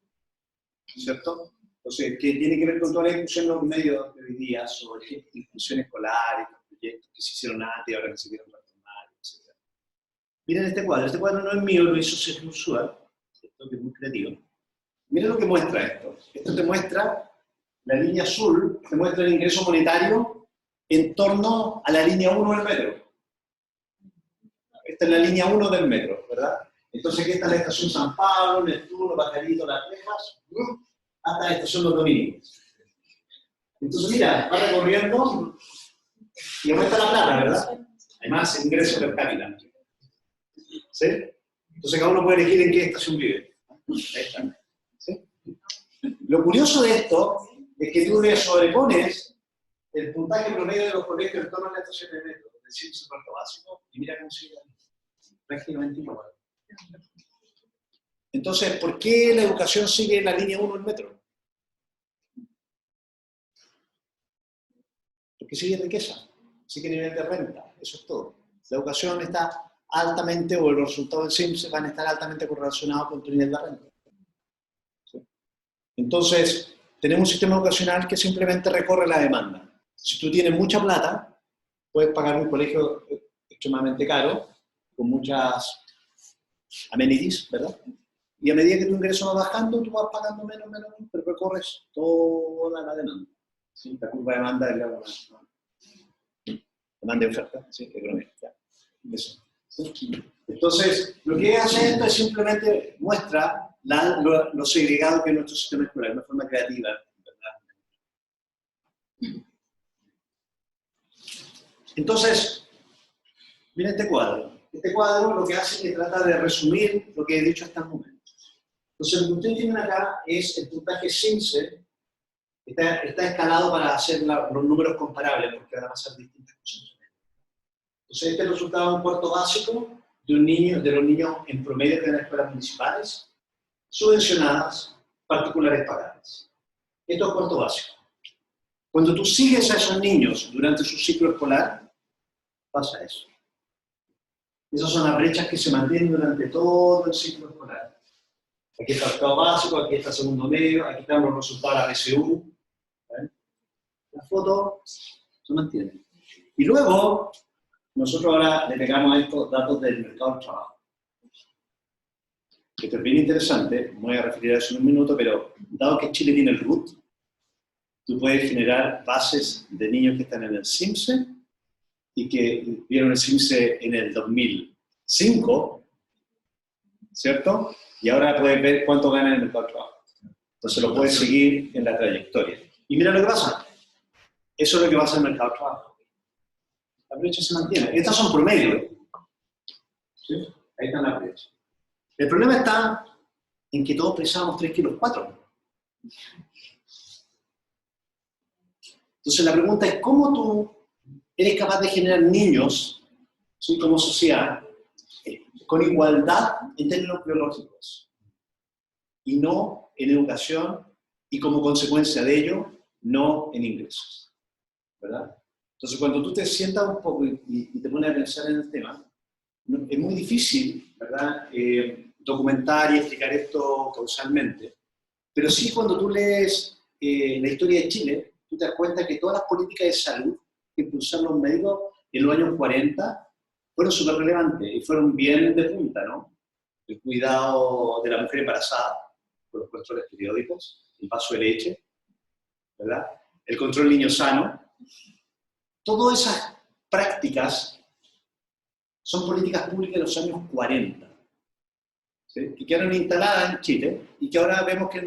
¿cierto? Entonces, que tiene que ver con toda la discusión en los medios de hoy día sobre inclusión escolar, proyectos que se hicieron antes y ahora que se quieren transformar, etc. Miren este cuadro no es mío, lo hizo Sergio Ursúa, esto que es muy creativo. Miren lo que muestra esto. Esto te muestra, la línea azul, te muestra el ingreso monetario en torno a la línea 1 del metro. Esta es la línea 1 del metro, ¿verdad? Entonces aquí está la estación San Pablo, Neptuno, Pajarito, Las Rejas, hasta la estación Los Dominicos. Entonces mira, va recorriendo y aumenta la plata, ¿verdad? Hay más ingresos per cápita. ¿Sí? Entonces cada uno puede elegir en qué estación vive. Ahí está. ¿Sí? Lo curioso de esto es que tú le sobrepones el puntaje promedio de los colegios en torno a la estación de metro, del ciencia y cuarto básico, y mira cómo sigue prácticamente igual. Entonces, ¿por qué la educación sigue en la línea 1 del metro? Porque sigue riqueza, sigue nivel de renta, eso es todo. La educación está altamente, o los resultados del CIMSE van a estar altamente correlacionados con tu nivel de renta. ¿Sí? Entonces, tenemos un sistema educacional que simplemente recorre la demanda. Si tú tienes mucha plata, puedes pagar un colegio extremadamente caro, con muchas amenities, ¿verdad? Y a medida que tu ingreso va bajando, tú vas pagando menos, pero recorres toda la demanda. ¿Sí? La curva de demanda es la demanda y oferta, ¿sí? Economía. Ya. Eso. ¿Sí? Entonces, lo que hace esto es simplemente muestra lo segregado que es nuestro sistema escolar, de una forma creativa, ¿verdad? Entonces, mira este cuadro. Este cuadro lo que hace es que trata de resumir lo que he dicho hasta el momento. Entonces, lo que ustedes tienen acá es el puntaje CIMSE, está escalado para hacer los números comparables, porque van a pasar distintas cosas. Entonces, este es el resultado de un cuarto básico de los niños en promedio de las escuelas municipales, subvencionadas, particulares pagadas. Esto es cuarto básico. Cuando tú sigues a esos niños durante su ciclo escolar, pasa eso. Esas son las brechas que se mantienen durante todo el ciclo escolar. Aquí está el octavo básico, aquí está el segundo medio, aquí están los resultados de la PSU. ¿Ven? La foto se mantiene. Y luego, nosotros ahora le pegamos a estos datos del mercado del trabajo. Esto es bien interesante, me voy a referir a eso en un minuto, pero dado que Chile tiene el RUT, tú puedes generar bases de niños que están en el CIMSE y que vieron el CIMSE en el 2005, ¿cierto? Y ahora puedes ver cuánto ganan en el mercado de trabajo. Entonces lo puedes seguir en la trayectoria. Y mira lo que pasa. Eso es lo que pasa en el mercado de trabajo. La brecha se mantiene. Estas son promedios. ¿Sí? Ahí están las brechas. El problema está en que todos pesábamos 3,4 kilos. Entonces la pregunta es, ¿cómo tú eres capaz de generar niños, ¿sí? Como sociedad, con igualdad en términos biológicos? Y no en educación, y como consecuencia de ello, no en ingresos. ¿Verdad? Entonces cuando tú te sientas un poco y te pones a pensar en el tema, es muy difícil, ¿verdad? Documentar y explicar esto causalmente, pero sí cuando tú lees la historia de Chile, tú te das cuenta que todas las políticas de salud que impulsaron los médicos en los años 40 fueron súper relevantes y fueron bien de punta, ¿no? El cuidado de la mujer embarazada, por los controles periódicos, el vaso de leche, ¿verdad? El control del niño sano. Todas esas prácticas son políticas públicas de los años 40, ¿sí? Que quedaron instaladas en Chile y que ahora vemos que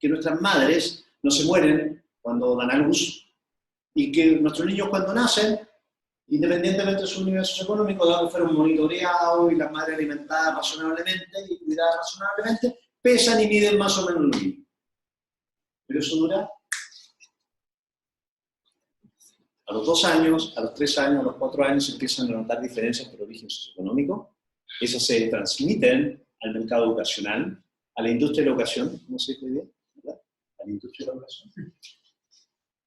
nuestras madres no se mueren cuando dan a luz y que nuestros niños cuando nacen, independientemente de su nivel socioeconómico, dado que fueron monitoreados y las madres alimentadas razonablemente y cuidadas razonablemente, pesan y miden más o menos lo mismo. Pero eso dura a los 2 años, a los 3 años, a los 4 años se empiezan a notar diferencias por origen socioeconómico. Esas se transmiten al mercado educacional, a la industria de la educación, ¿cómo se dice bien? ¿Verdad? A la industria de la educación.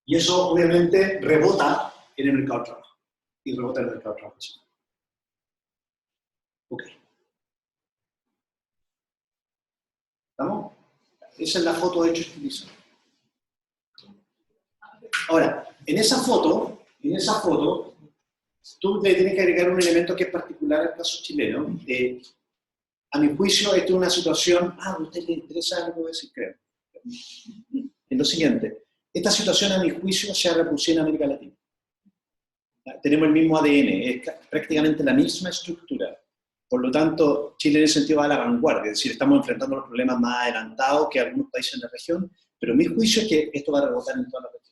Y eso obviamente rebota en el mercado de trabajo. Y rebota en el mercado de trabajo. Ok. ¿Estamos? Esa es la foto de hecho utilizada. Ahora, en esa foto, tú le tienes que agregar un elemento que es particular al caso chileno. A mi juicio, esto es una situación... a usted le interesa algo que voy a decir, creo. Es lo siguiente. Esta situación, a mi juicio, se ha reproducido en América Latina. Tenemos el mismo ADN, es prácticamente la misma estructura. Por lo tanto, Chile en ese sentido va a la vanguardia, es decir, estamos enfrentando los problemas más adelantados que algunos países en la región, pero mi juicio es que esto va a rebotar en toda la región.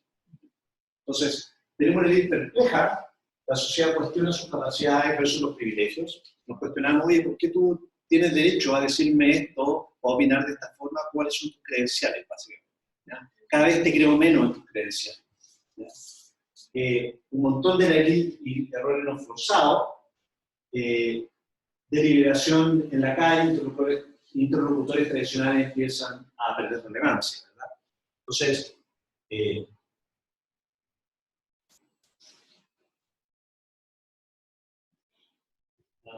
Entonces, tenemos una ley perpleja, la sociedad cuestiona sus capacidades versus los privilegios, nos cuestionamos, oye, ¿por qué tú tienes derecho a decirme esto o a opinar de esta forma? ¿Cuáles son tus credenciales, básicamente? ¿Ya? Cada vez te creo menos en tus credenciales. ¿Ya? Un montón de leyes y errores no forzados, deliberación en la calle, interlocutores tradicionales empiezan a perder relevancia, ¿verdad? Entonces,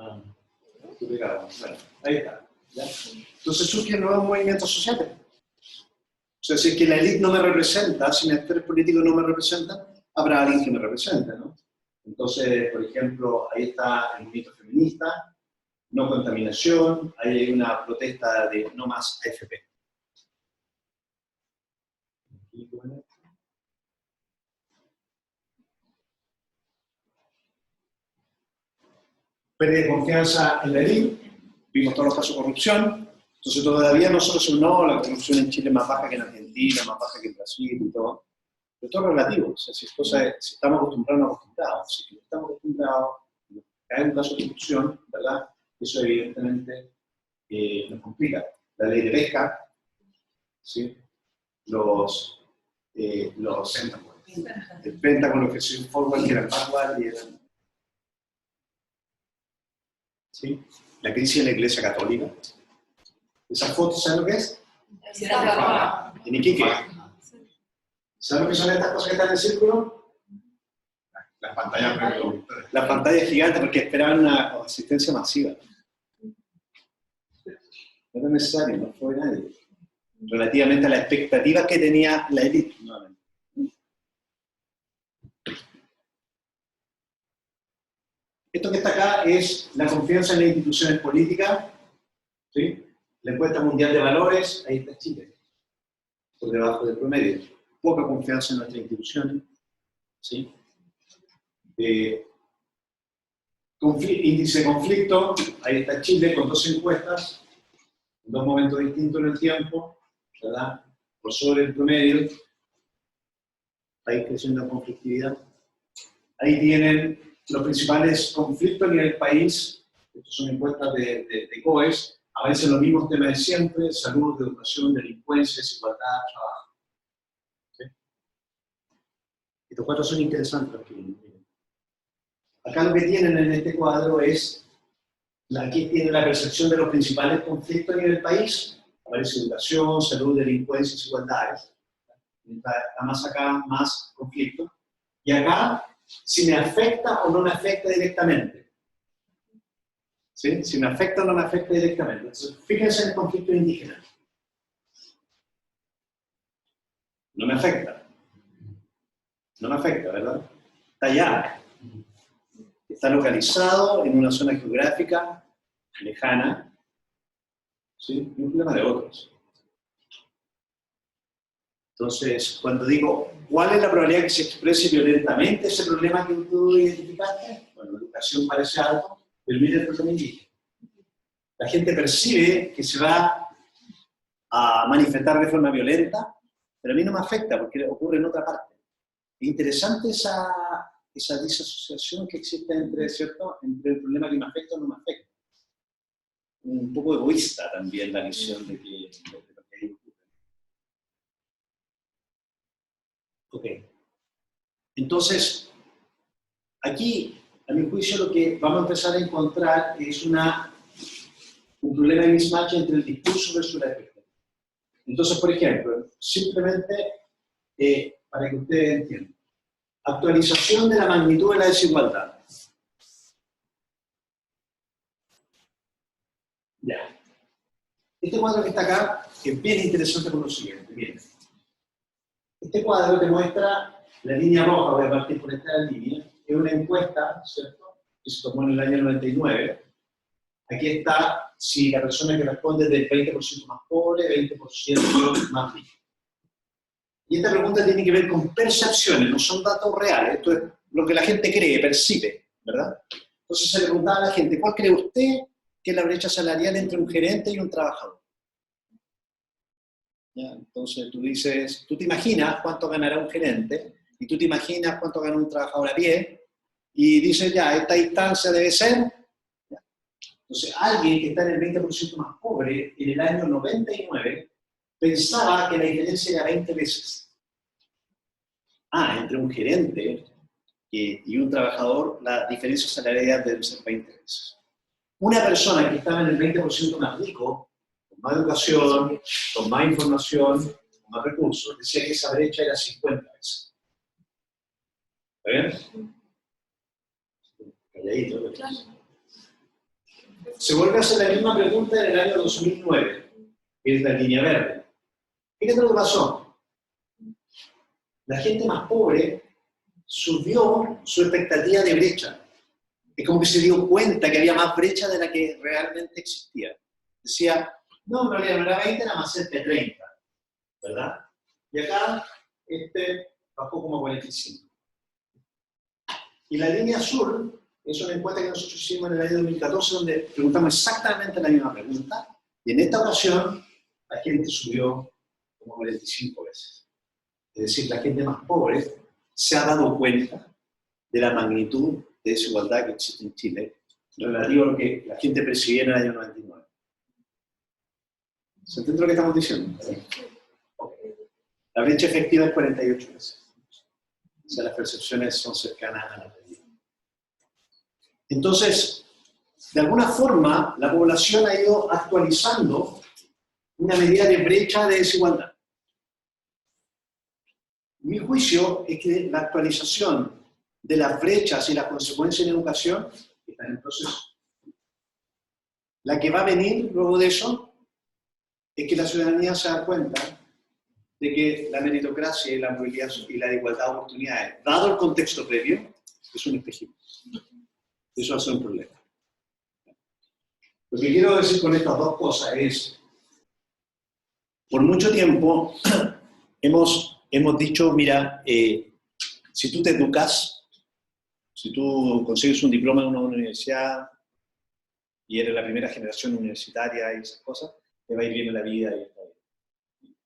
Bueno, ahí está. ¿Ya? Entonces surgen nuevos movimientos sociales. O sea, si es que la élite no me representa, si mis actores políticos no me representan, habrá alguien que me represente, ¿no? Entonces, por ejemplo, ahí está el movimiento feminista, no contaminación, ahí hay una protesta de no más AFP. Pérdida de confianza en la élite, vimos todos los casos de corrupción, entonces todavía nosotros no, la corrupción en Chile es más baja que en Argentina, más baja que en Brasil y todo. Pero todo es relativo, o sea, si estamos acostumbrados o no acostumbrados, si no estamos acostumbrados, cae un caso de corrupción, ¿verdad? Eso evidentemente nos complica. La ley de pesca, ¿sí? El Pentágono ofreció un forward que eran backward y eran... ¿Sí? La crisis de la Iglesia Católica. ¿Esa foto saben lo que es? En Iquique. ¿Saben lo que son estas cosas que están en el círculo? Las pantallas reproductoras. Las pantallas gigantes, porque esperaban una asistencia masiva. No era necesario, no fue nadie. Relativamente a las expectativas que tenía la élite. Esto que está acá es la confianza en las instituciones políticas, ¿sí? La encuesta mundial de valores, ahí está Chile, por debajo del promedio. Poca confianza en nuestras instituciones, ¿sí? Índice de conflicto, ahí está Chile con 2 encuestas, en 2 momentos distintos en el tiempo, ¿verdad? Por sobre el promedio, país creciendo en conflictividad. Ahí tienen los principales conflictos a nivel país, estas son encuestas de COES, aparecen los mismos temas de siempre: salud, educación, delincuencia, desigualdad, trabajo. ¿Sí? Estos 4 son interesantes los que vienen. Acá lo que tienen en este cuadro es, aquí tienen la percepción de los principales conflictos a nivel país, aparece educación, salud, delincuencia, desigualdades. Está más acá, más conflicto. Y acá, si me afecta o no me afecta directamente. ¿Sí? Si me afecta o no me afecta directamente. Entonces, fíjense en el conflicto indígena. No me afecta. No me afecta, ¿verdad? Está allá. Está localizado en una zona geográfica lejana. ¿Sí? Y un problema de otros. Entonces, cuando digo, ¿cuál es la probabilidad que se exprese violentamente ese problema que tú identificaste? Bueno, la educación parece algo, pero mira el problema indígena. La gente percibe que se va a manifestar de forma violenta, pero a mí no me afecta porque ocurre en otra parte. Es interesante esa disasociación que existe entre, ¿cierto?, entre el problema que me afecta o no me afecta. Un poco egoísta también la visión de que ok. Entonces, aquí, a mi juicio, lo que vamos a empezar a encontrar es un problema de mismatch entre el discurso versus la expectativa. Entonces, por ejemplo, simplemente para que ustedes entiendan, actualización de la magnitud de la desigualdad. Ya. Este cuadro que está acá es bien interesante por lo siguiente. Miren. Este cuadro te muestra la línea roja, voy a partir por esta línea, es una encuesta, ¿cierto?, que se tomó en el año 99. Aquí está si la persona que responde es del 20% más pobre, 20% más rico. Y esta pregunta tiene que ver con percepciones, no son datos reales, esto es lo que la gente cree, percibe, ¿verdad? Entonces se le preguntaba a la gente, ¿cuál cree usted que es la brecha salarial entre un gerente y un trabajador? ¿Ya? Entonces tú dices, tú te imaginas cuánto ganará un gerente, y tú te imaginas cuánto gana un trabajador a pie, y dices, ya, esta distancia debe ser. ¿Ya? Entonces alguien que está en el 20% más pobre, en el año 99, pensaba que la diferencia era 20 veces. Entre un gerente y un trabajador, la diferencia salarial debe ser 20 veces. Una persona que estaba en el 20% más rico, con más educación, con más información, con más recursos, decía que esa brecha era 50 veces. ¿Está bien? Calladito. Se vuelve a hacer la misma pregunta en el año 2009, que es la línea verde. Fíjate lo que pasó. La gente más pobre subió su expectativa de brecha. Es como que se dio cuenta que había más brecha de la que realmente existía. Decía, no, en realidad no era 20, era más cerca de 30, ¿verdad? Y acá, bajó como 45. Y la línea azul es una encuesta que nosotros hicimos en el año 2014, donde preguntamos exactamente la misma pregunta, y en esta ocasión la gente subió como 45 veces. Es decir, la gente más pobre se ha dado cuenta de la magnitud de desigualdad que existe en Chile relativo a lo que la gente percibía en el año 99. ¿Se entiende lo que estamos diciendo? Okay. La brecha efectiva es 48 veces. O sea, las percepciones son cercanas a la realidad. Entonces, de alguna forma, la población ha ido actualizando una medida de brecha de desigualdad. Mi juicio es que la actualización de las brechas y las consecuencias en educación están en proceso. La que va a venir luego de eso es que la ciudadanía se da cuenta de que la meritocracia y la movilidad y la igualdad de oportunidades, dado el contexto previo, es un espejismo. Eso va a ser un problema. Lo que quiero decir con estas dos cosas es, por mucho tiempo hemos dicho, mira, si tú te educas, si tú consigues un diploma en una universidad y eres la primera generación universitaria y esas cosas, te va a ir bien en la vida y está bien.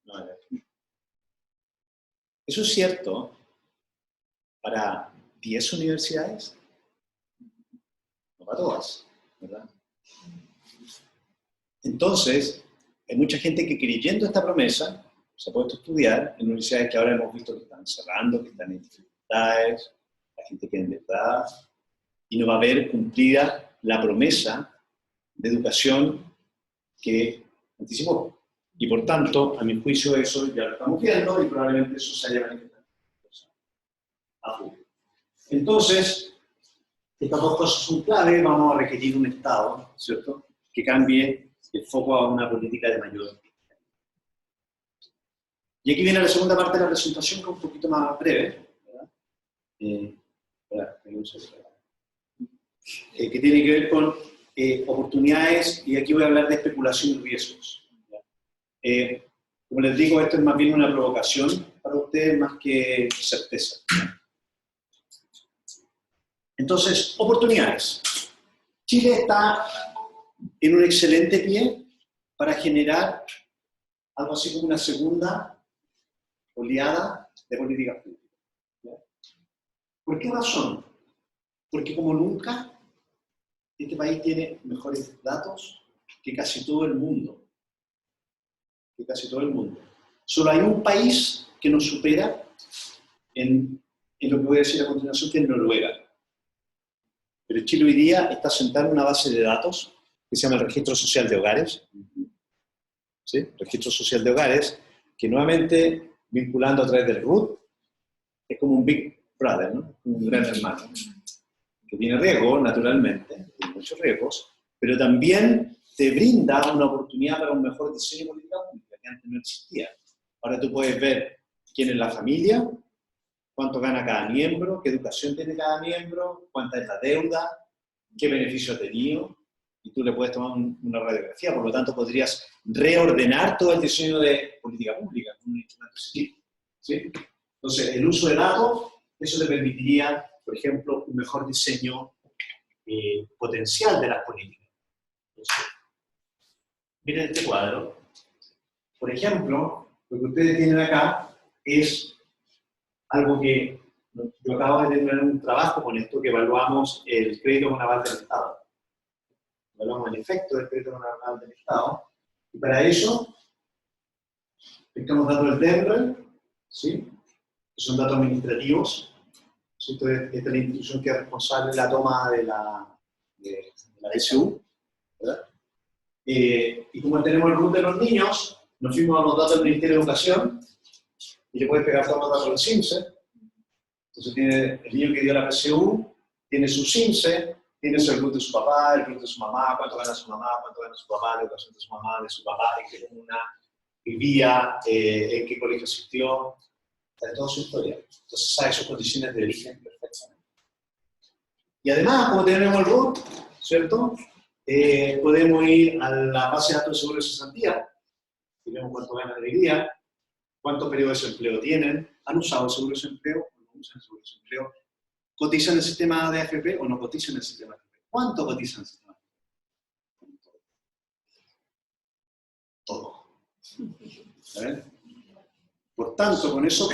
No, eso es cierto para 10 universidades, no para todas, ¿verdad? Entonces, hay mucha gente que creyendo esta promesa se ha puesto a estudiar en universidades que ahora hemos visto que están cerrando, que están en dificultades, la gente queda endeudada, y no va a ver cumplida la promesa de educación que anticipó. Y por tanto, a mi juicio, eso ya lo estamos viendo y probablemente eso se haya manifestado a futuro. Entonces, estas dos cosas son clave, vamos a requerir un Estado, ¿cierto?, que cambie el foco a una política de mayor. Y aquí viene la segunda parte de la presentación, que es un poquito más breve, ¿verdad? Que tiene que ver con oportunidades, y aquí voy a hablar de especulación y riesgos. Como les digo, esto es más bien una provocación para ustedes más que certeza. Entonces, oportunidades. Chile está en un excelente pie para generar algo así como una segunda oleada de políticas públicas. ¿Por qué razón? Porque como nunca, este país tiene mejores datos que casi todo el mundo. Que casi todo el mundo. Solo hay un país que nos supera en lo que voy a decir a continuación, que es Noruega. Pero Chile hoy día está sentado en una base de datos que se llama el Registro Social de Hogares. ¿Sí? Registro Social de Hogares, que nuevamente, vinculando a través del RUT, es como un Big Brother, ¿no? Un gran hermano, que tiene riesgos, naturalmente, tiene muchos riesgos, pero también te brinda una oportunidad para un mejor diseño de política pública, que antes no existía. Ahora tú puedes ver quién es la familia, cuánto gana cada miembro, qué educación tiene cada miembro, cuánta es la deuda, qué beneficio ha tenido, y tú le puedes tomar una radiografía, por lo tanto podrías reordenar todo el diseño de política pública con un instrumento así. ¿Sí? Entonces, el uso de datos, eso te permitiría, por ejemplo, un mejor diseño potencial de las políticas. Entonces, miren este cuadro. Por ejemplo, lo que ustedes tienen acá es algo que yo acabo de tener un trabajo con esto, que evaluamos el crédito con aval del Estado. Evaluamos el efecto del crédito con aval del Estado. Y para eso, estamos dando el DEMREL, ¿sí?, que son datos administrativos. ¿Sí? Esta es la institución que es responsable de la toma de la PSU, ¿verdad? Y como tenemos el RUT de los niños, nos fuimos a los datos del Ministerio de Educación y le puedes pegar todos los datos del CIMSE. Entonces tiene el niño que dio la PSU, tiene su CIMSE, Tienes el RUT de su papá, el RUT de su mamá, cuánto gana su mamá, cuánto gana su papá, la educación de su mamá, de su papá, en qué comuna vivía, en qué colegio asistió, está toda su historia. Entonces sabe sus condiciones de origen perfectamente. Y además, como tenemos el RUT, ¿cierto? Podemos ir a la base de datos de seguro de cesantía, y vemos cuánto ganan hoy día, cuántos periodos de desempleo tienen, han usado el seguro de desempleo o no usan el seguro de desempleo, cotizan en el sistema de AFP o no cotizan en el sistema de AFP. ¿Cuánto cotizan en el sistema de AFP? Todo. ¿Saben? Por tanto, con esos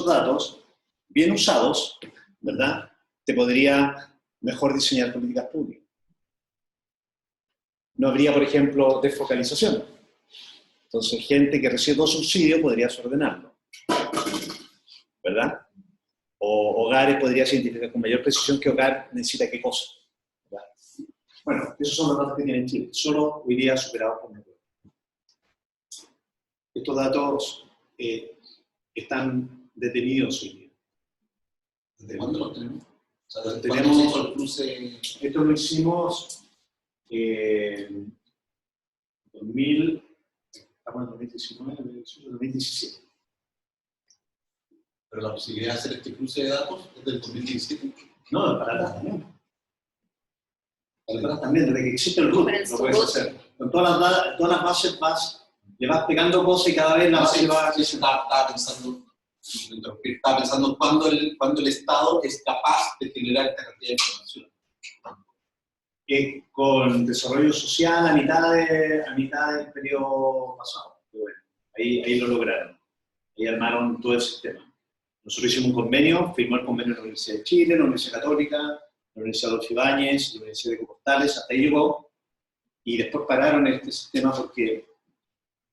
datos bien usados, ¿verdad?, te podría mejor diseñar políticas públicas. No habría, por ejemplo, desfocalización. Entonces, gente que recibe dos subsidios podría ordenarlo, ¿verdad? O hogares podrías identificar con mayor precisión qué hogar necesita qué cosa, ¿verdad? Bueno, esos son los datos que tiene Chile, solo hoy día superados por Noruega. Estos datos están detenidos hoy día. ¿Desde cuándo los tenemos? O sea, ¿desde Tenemos cuándo se hizo el cruce? Esto lo hicimos en 2019, 2017. Pero la posibilidad de hacer este cruce de datos es del 2017. No, para atrás también. Para atrás también, desde que existe el RUT lo puedes hacer. Con todas las bases le vas pegando cosas y cada vez la base va... Estaba pensando cuándo el Estado es capaz de generar esta cantidad de información. Con desarrollo social a mitad del periodo pasado. Bueno, ahí lo lograron. Ahí armaron todo el sistema. Nosotros hicimos un convenio, firmó el convenio de la Universidad de Chile, la Universidad Católica, la Universidad Adolfo Ibáñez, la Universidad de Compostales, hasta ahí llegó. Y después pararon este sistema porque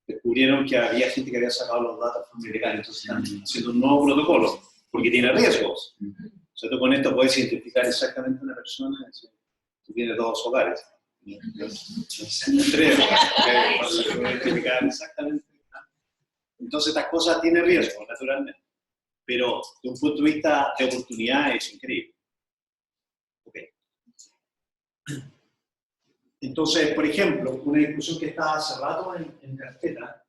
descubrieron que había gente que había sacado los datos de forma ilegal. Entonces están haciendo un nuevo protocolo, porque tiene riesgos. O sea, tú con esto puedes identificar exactamente una persona. Tú tienes dos hogares. Tres hogares. Identificar exactamente. Entonces estas cosas tienen riesgo, naturalmente. Pero de un punto de vista de oportunidad es increíble. Okay. Entonces, por ejemplo, una discusión que está hace rato en carpeta,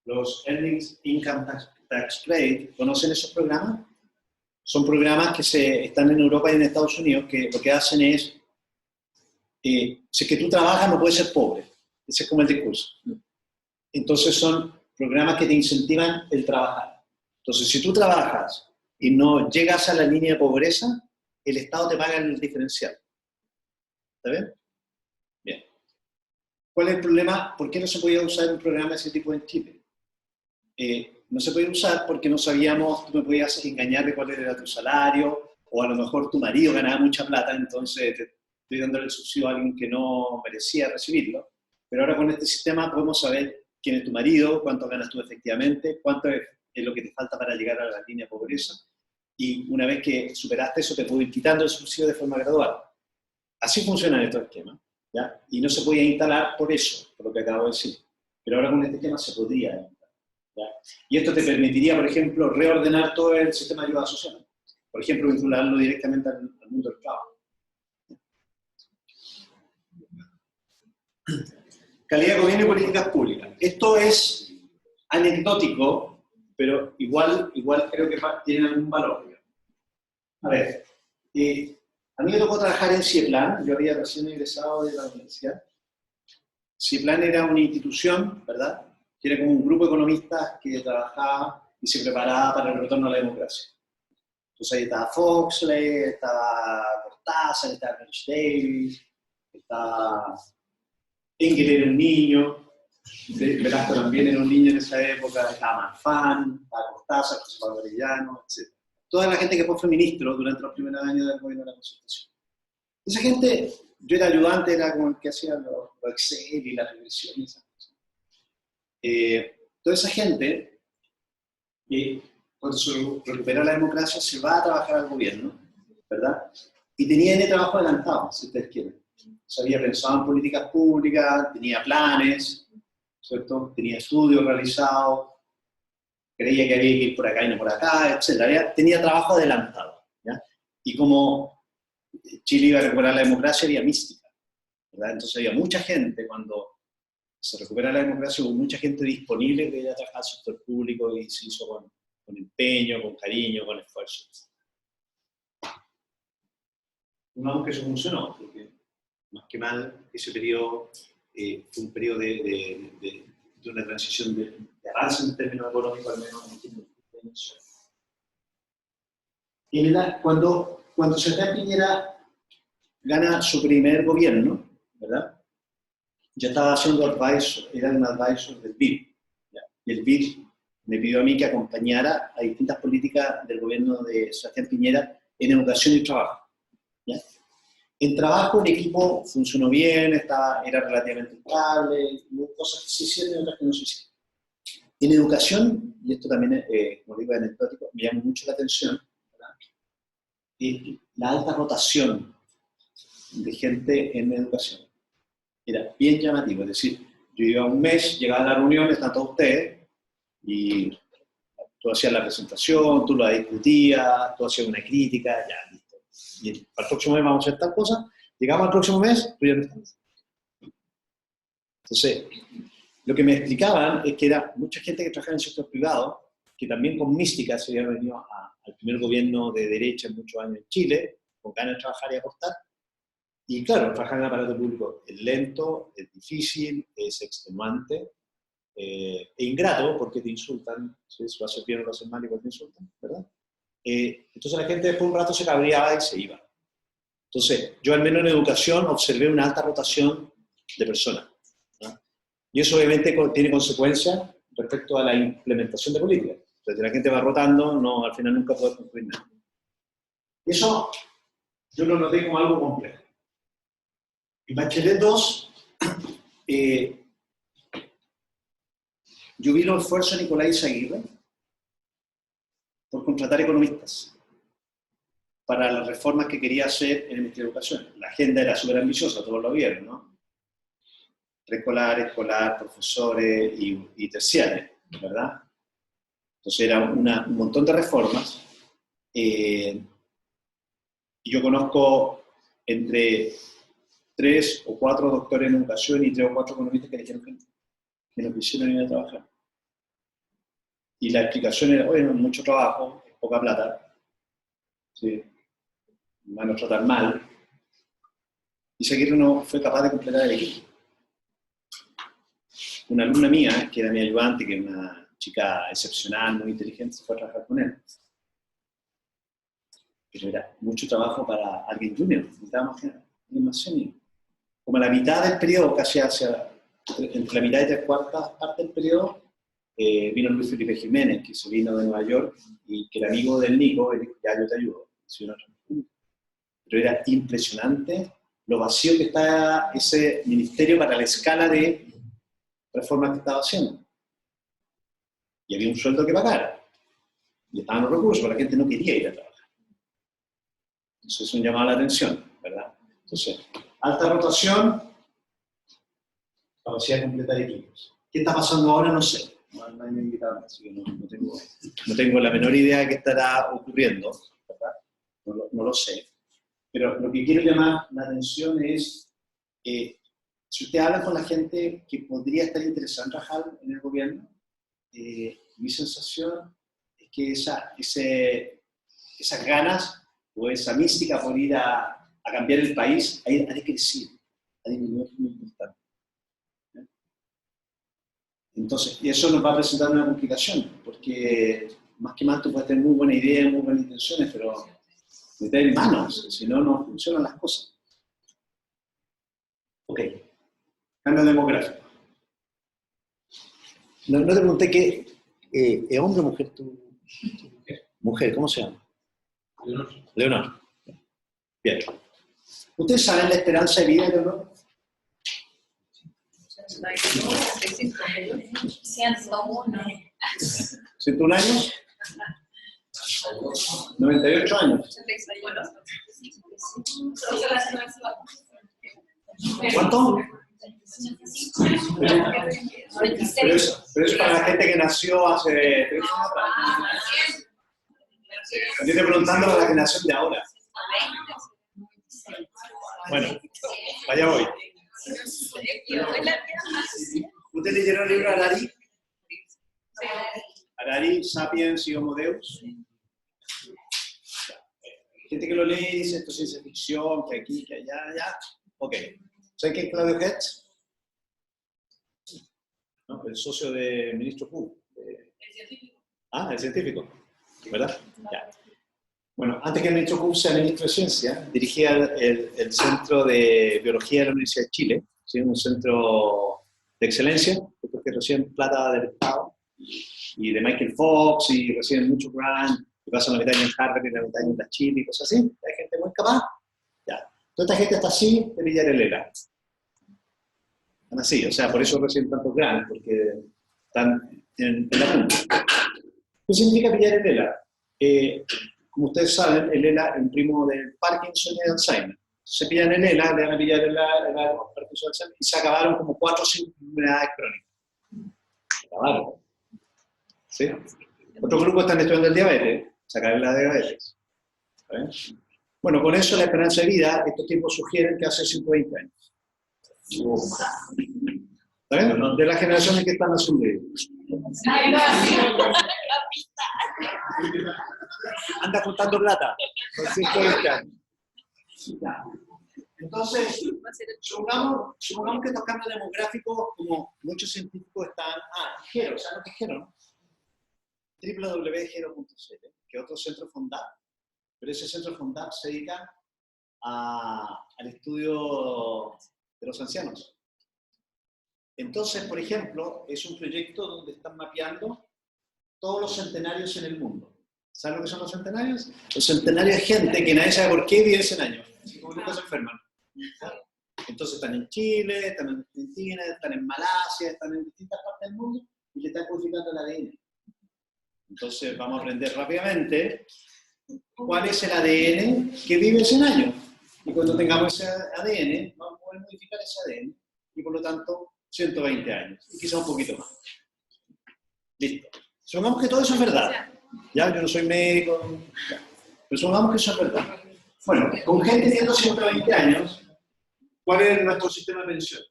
los Earnings Income Tax Credit, ¿conocen esos programas? Son programas que están en Europa y en Estados Unidos que lo que hacen es, si es que tú trabajas no puedes ser pobre. Ese es como el discurso. Entonces son programas que te incentivan el trabajar. Entonces, si tú trabajas y no llegas a la línea de pobreza, el Estado te paga el diferencial. ¿Está bien? Bien. ¿Cuál es el problema? ¿Por qué no se podía usar un programa de ese tipo en Chile? No se podía usar porque no sabíamos, tú me podías engañar de cuál era tu salario, o a lo mejor tu marido ganaba mucha plata, entonces te estoy dando el subsidio a alguien que no merecía recibirlo. Pero ahora con este sistema podemos saber quién es tu marido, cuánto ganas tú efectivamente, cuánto es lo que te falta para llegar a la línea de pobreza, y una vez que superaste eso te puedo ir quitando el subsidio de forma gradual. Así funcionan estos esquemas, ¿ya? Y no se podía instalar por eso, por lo que acabo de decir. Pero ahora con este esquema se podría instalar, ¿ya? Y esto te permitiría, por ejemplo, reordenar todo el sistema de ayuda social. Por ejemplo, vincularlo directamente al mundo del trabajo. Calidad de gobierno y políticas públicas. Esto es anecdótico, pero igual creo que tiene algún valor. A ver, a mí me tocó trabajar en CIEPLAN, yo había recién egresado de la universidad. CIEPLAN era una institución, ¿verdad?, que era como un grupo de economistas que trabajaba y se preparaba para el retorno a la democracia. Entonces ahí estaba Foxley, estaba Cortázar, estaba Rich Davis, estaba Engel, era un niño, Velasco también era un niño en esa época, estaba Marfan, estaba Cortázar, José Pablo Arellano, etc. Toda la gente que después fue ministro durante los primeros años del gobierno de la Concertación. Esa gente, yo era ayudante, era como el que hacía los Excel y las regresiones y esas cosas. Toda esa gente, cuando se recupera la democracia, se va a trabajar al gobierno, ¿verdad? Y tenía el trabajo adelantado, si ustedes quieren. Se había pensado en políticas públicas, tenía planes, ¿cierto? Tenía estudios realizados, creía que había que ir por acá y no por acá, etc. Tenía trabajo adelantado, ¿ya? Y como Chile iba a recuperar la democracia, había mística, ¿verdad? Entonces había mucha gente, cuando se recupera la democracia, hubo mucha gente disponible que iba a trabajar al sector público y se hizo con empeño, con cariño, con esfuerzo. No, que eso funcionó, porque más que mal, ese periodo fue un periodo de una transición de avance en términos económicos, al menos en términos de dimensión. Cuando Sebastián Piñera gana su primer gobierno, ¿verdad? Yo estaba haciendo advisor, era un advisor del BID, ¿ya? Y el BID me pidió a mí que acompañara a distintas políticas del gobierno de Sebastián Piñera en educación y trabajo, ¿ya? En trabajo el equipo funcionó bien, era relativamente estable, hubo cosas que se hicieron y otras que no se hicieron. En educación, y esto también, como digo, es anecdótico, me llama mucho la atención, la alta rotación de gente en educación. Era bien llamativo, es decir, yo iba un mes, llegaba a la reunión, están todos ustedes, y tú hacías la presentación, tú la discutías, tú hacías una crítica, ya, listo. Y para el próximo mes vamos a hacer tal cosa, llegamos al próximo mes, tú ya no estás. Entonces, lo que me explicaban es que era mucha gente que trabajaba en el sector privado, que también con mística se había venido al primer gobierno de derecha en muchos años en Chile, con ganas de trabajar y aportar. Y claro, trabajar en el aparato público es lento, es difícil, es extenuante, e ingrato porque te insultan, ¿sí? Si lo haces bien o lo haces mal, igual te insultan, ¿verdad? Entonces la gente después de un rato se cabreaba y se iba. Entonces, yo al menos en educación observé una alta rotación de personas, ¿no? Y eso obviamente tiene consecuencias respecto a la implementación de políticas. Entonces, la gente va rotando, no, al final nunca puede concluir nada. Y eso yo lo noté como algo complejo. En Bachelet 2, yo vi los esfuerzos de Nicolás Izaguirre por contratar economistas para las reformas que quería hacer en el Ministerio de Educación. La agenda era súper ambiciosa, todos lo vieron, ¿no? Preescolar, escolar, profesores y terciarios, ¿verdad? Entonces era un montón de reformas. Y yo conozco entre 3 o 4 doctores en educación y 3 o 4 economistas que dijeron que no quisieron ir a trabajar. Y la explicación era, bueno, mucho trabajo, poca plata, ¿sí? Van a tratar mal. Y Izaguirre no fue capaz de completar el equipo. Una alumna mía, que era mi ayudante, que es una chica excepcional, muy inteligente, se fue a trabajar con él. Pero era mucho trabajo para alguien junior, necesitábamos alguien más senior. Como a la mitad del periodo, casi entre la mitad y 3/4 partes del periodo, vino Luis Felipe Jiménez, que se vino de Nueva York, y que era amigo del Nico, y dijo, ya yo te ayudo. Pero era impresionante lo vacío que está ese ministerio para la escala de reformas que estaba haciendo. Y había un sueldo que pagar. Y estaban los recursos, la gente no quería ir a trabajar. Entonces eso llamaba la atención, ¿verdad? Entonces, alta rotación, capacidad de completar equipos. ¿Qué está pasando ahora? No sé. No me han invitado, así que no tengo la menor idea de qué estará ocurriendo, ¿verdad? No lo sé. Pero lo que quiero llamar la atención es, si usted habla con la gente que podría estar interesada en trabajar en el gobierno, mi sensación es que esas ganas o esa mística por ir a cambiar el país ha decrecido, ha disminuido muy importante. Entonces, eso nos va a presentar una complicación, porque más que más tú puedes tener muy buena idea, muy buenas intenciones, pero meter en manos, si no, no funcionan las cosas. Ok, cambio demográfico. No te pregunté qué, ¿es hombre o mujer tu mujer? Mujer, ¿cómo se llama? Leonor. Bien. ¿Ustedes saben la esperanza de vida, Leonor? 101. ¿101 años? 98 años. ¿Cuánto? Pero eso es para la gente que nació hace 3 años atrás. Yo estoy preguntando para la generación de ahora. Bueno, allá voy. ¿Ustedes leyeron el libro Harari? Harari, Sapiens y Homo Deus. Gente que lo lee y dice esto es ciencia ficción, que aquí, que allá, allá. Ok. ¿Saben quién es Claudio Hertz? ¿No? El socio del ministro Pu. El científico. Ah, el científico. ¿Verdad? Ya. Bueno, antes que el ministro Pu sea ministro de Ciencia, dirigía el Centro de Biología de la Universidad de Chile, ¿sí? Un centro de excelencia, porque reciben plata del Estado, y de Michael Fox, y reciben muchos grants, y pasan la mitad en Harvard y la mitad en la Chile, y cosas así. Hay gente muy capaz. Ya. Toda esta gente está así de pillar el ELA. Están así, o sea, por eso reciben tantos grants, porque están en la punta. ¿Qué significa pillar el ELA? Como ustedes saben, el ELA es un primo del Parkinson y del Alzheimer. Se pillan el ELA, le van a pillar el Parkinson y Alzheimer, y se acabaron como 4 o 5 enfermedades crónicas. Se acabaron. ¿Sí? Otros grupos están estudiando el diabetes, sacar la diabetes. ¿Sí? Bueno, con eso la esperanza de vida, estos tiempos sugieren que hace 120 años. ¿Está bien? De las generaciones que están sobreviviendo. Anda juntando plata. Por 120 años. Entonces, supongamos que estos cambios demográficos, como muchos científicos están... Gero, ¿saben lo que es Gero, no? www.gero.cl, que es otro centro FONDAP, pero ese centro FONDAP se dedica al estudio de los ancianos. Entonces, por ejemplo, es un proyecto donde están mapeando todos los centenarios en el mundo. ¿Saben lo que son los centenarios? Los centenarios es gente que nadie sabe por qué vive 100 años, así como nunca se enferman. Entonces están en Chile, están en Argentina, están en Malasia, están en distintas partes del mundo y le están codificando el ADN. Entonces vamos a aprender rápidamente cuál es el ADN que vive 100 años. Y cuando tengamos ese ADN, vamos a poder modificar ese ADN y por lo tanto 120 años, y quizá un poquito más. Listo. Supongamos que todo eso es verdad. Ya, yo no soy médico, pero supongamos que eso es verdad. Bueno, con gente teniendo 120 años, ¿cuál es nuestro sistema de pensión?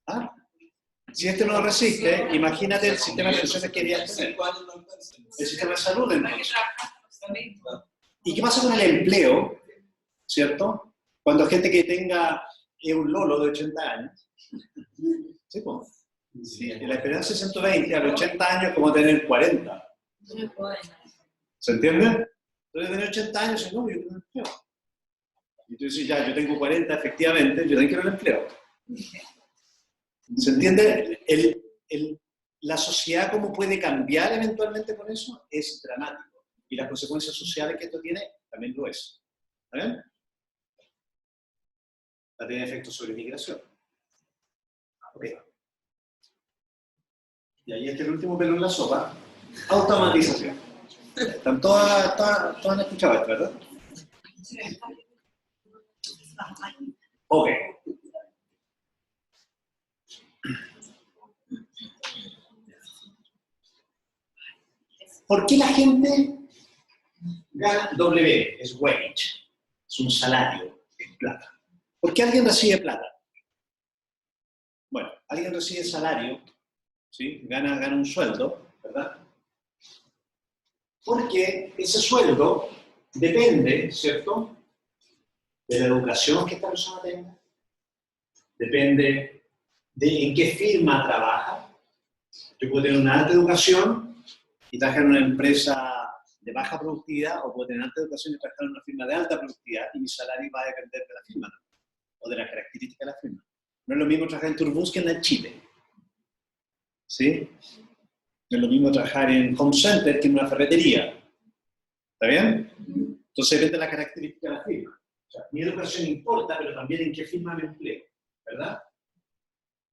¿Ah? Si este no lo resiste, imagínate el sistema de pensiones que querías tener. El sistema de salud, entonces. ¿Y qué pasa con el empleo? ¿Cierto? Cuando gente que tenga un lolo de 80 años. ¿Sí, pues? Sí, la esperanza es 120, a los 80 años como tener 40. ¿Se entiende? Entonces tener 80 años y no, yo tengo empleo. Y tú dices, ya, yo tengo 40, efectivamente, yo también quiero el empleo. ¿Se entiende? La sociedad cómo puede cambiar eventualmente con eso es dramático. Y las consecuencias sociales que esto tiene también lo es. ¿Está bien? Va a tener efectos sobre migración. Ok. Y ahí está el último pelo en la sopa. Automatización. Están todas han escuchado esto, ¿verdad? Ok. ¿Por qué la gente gana W? Es wage, es un salario, es plata. ¿Por qué alguien recibe plata? Bueno, alguien recibe salario, ¿sí? Gana un sueldo, ¿verdad? Porque ese sueldo depende, ¿cierto?, de la educación que esta persona tenga, depende de en qué firma trabaja. Yo puedo tener una alta educación y trabajar en una empresa de baja productividad, o puedo tener alta educación y trabajar en una firma de alta productividad, y mi salario va a depender de la firma, ¿no?, o de las características de la firma. No es lo mismo trabajar en Turbus que en Chile. ¿Sí? No es lo mismo trabajar en Home Center que en una ferretería. ¿Está bien? Entonces depende de la característica de la firma. O sea, mi educación importa, pero también en qué firma me empleo, ¿verdad?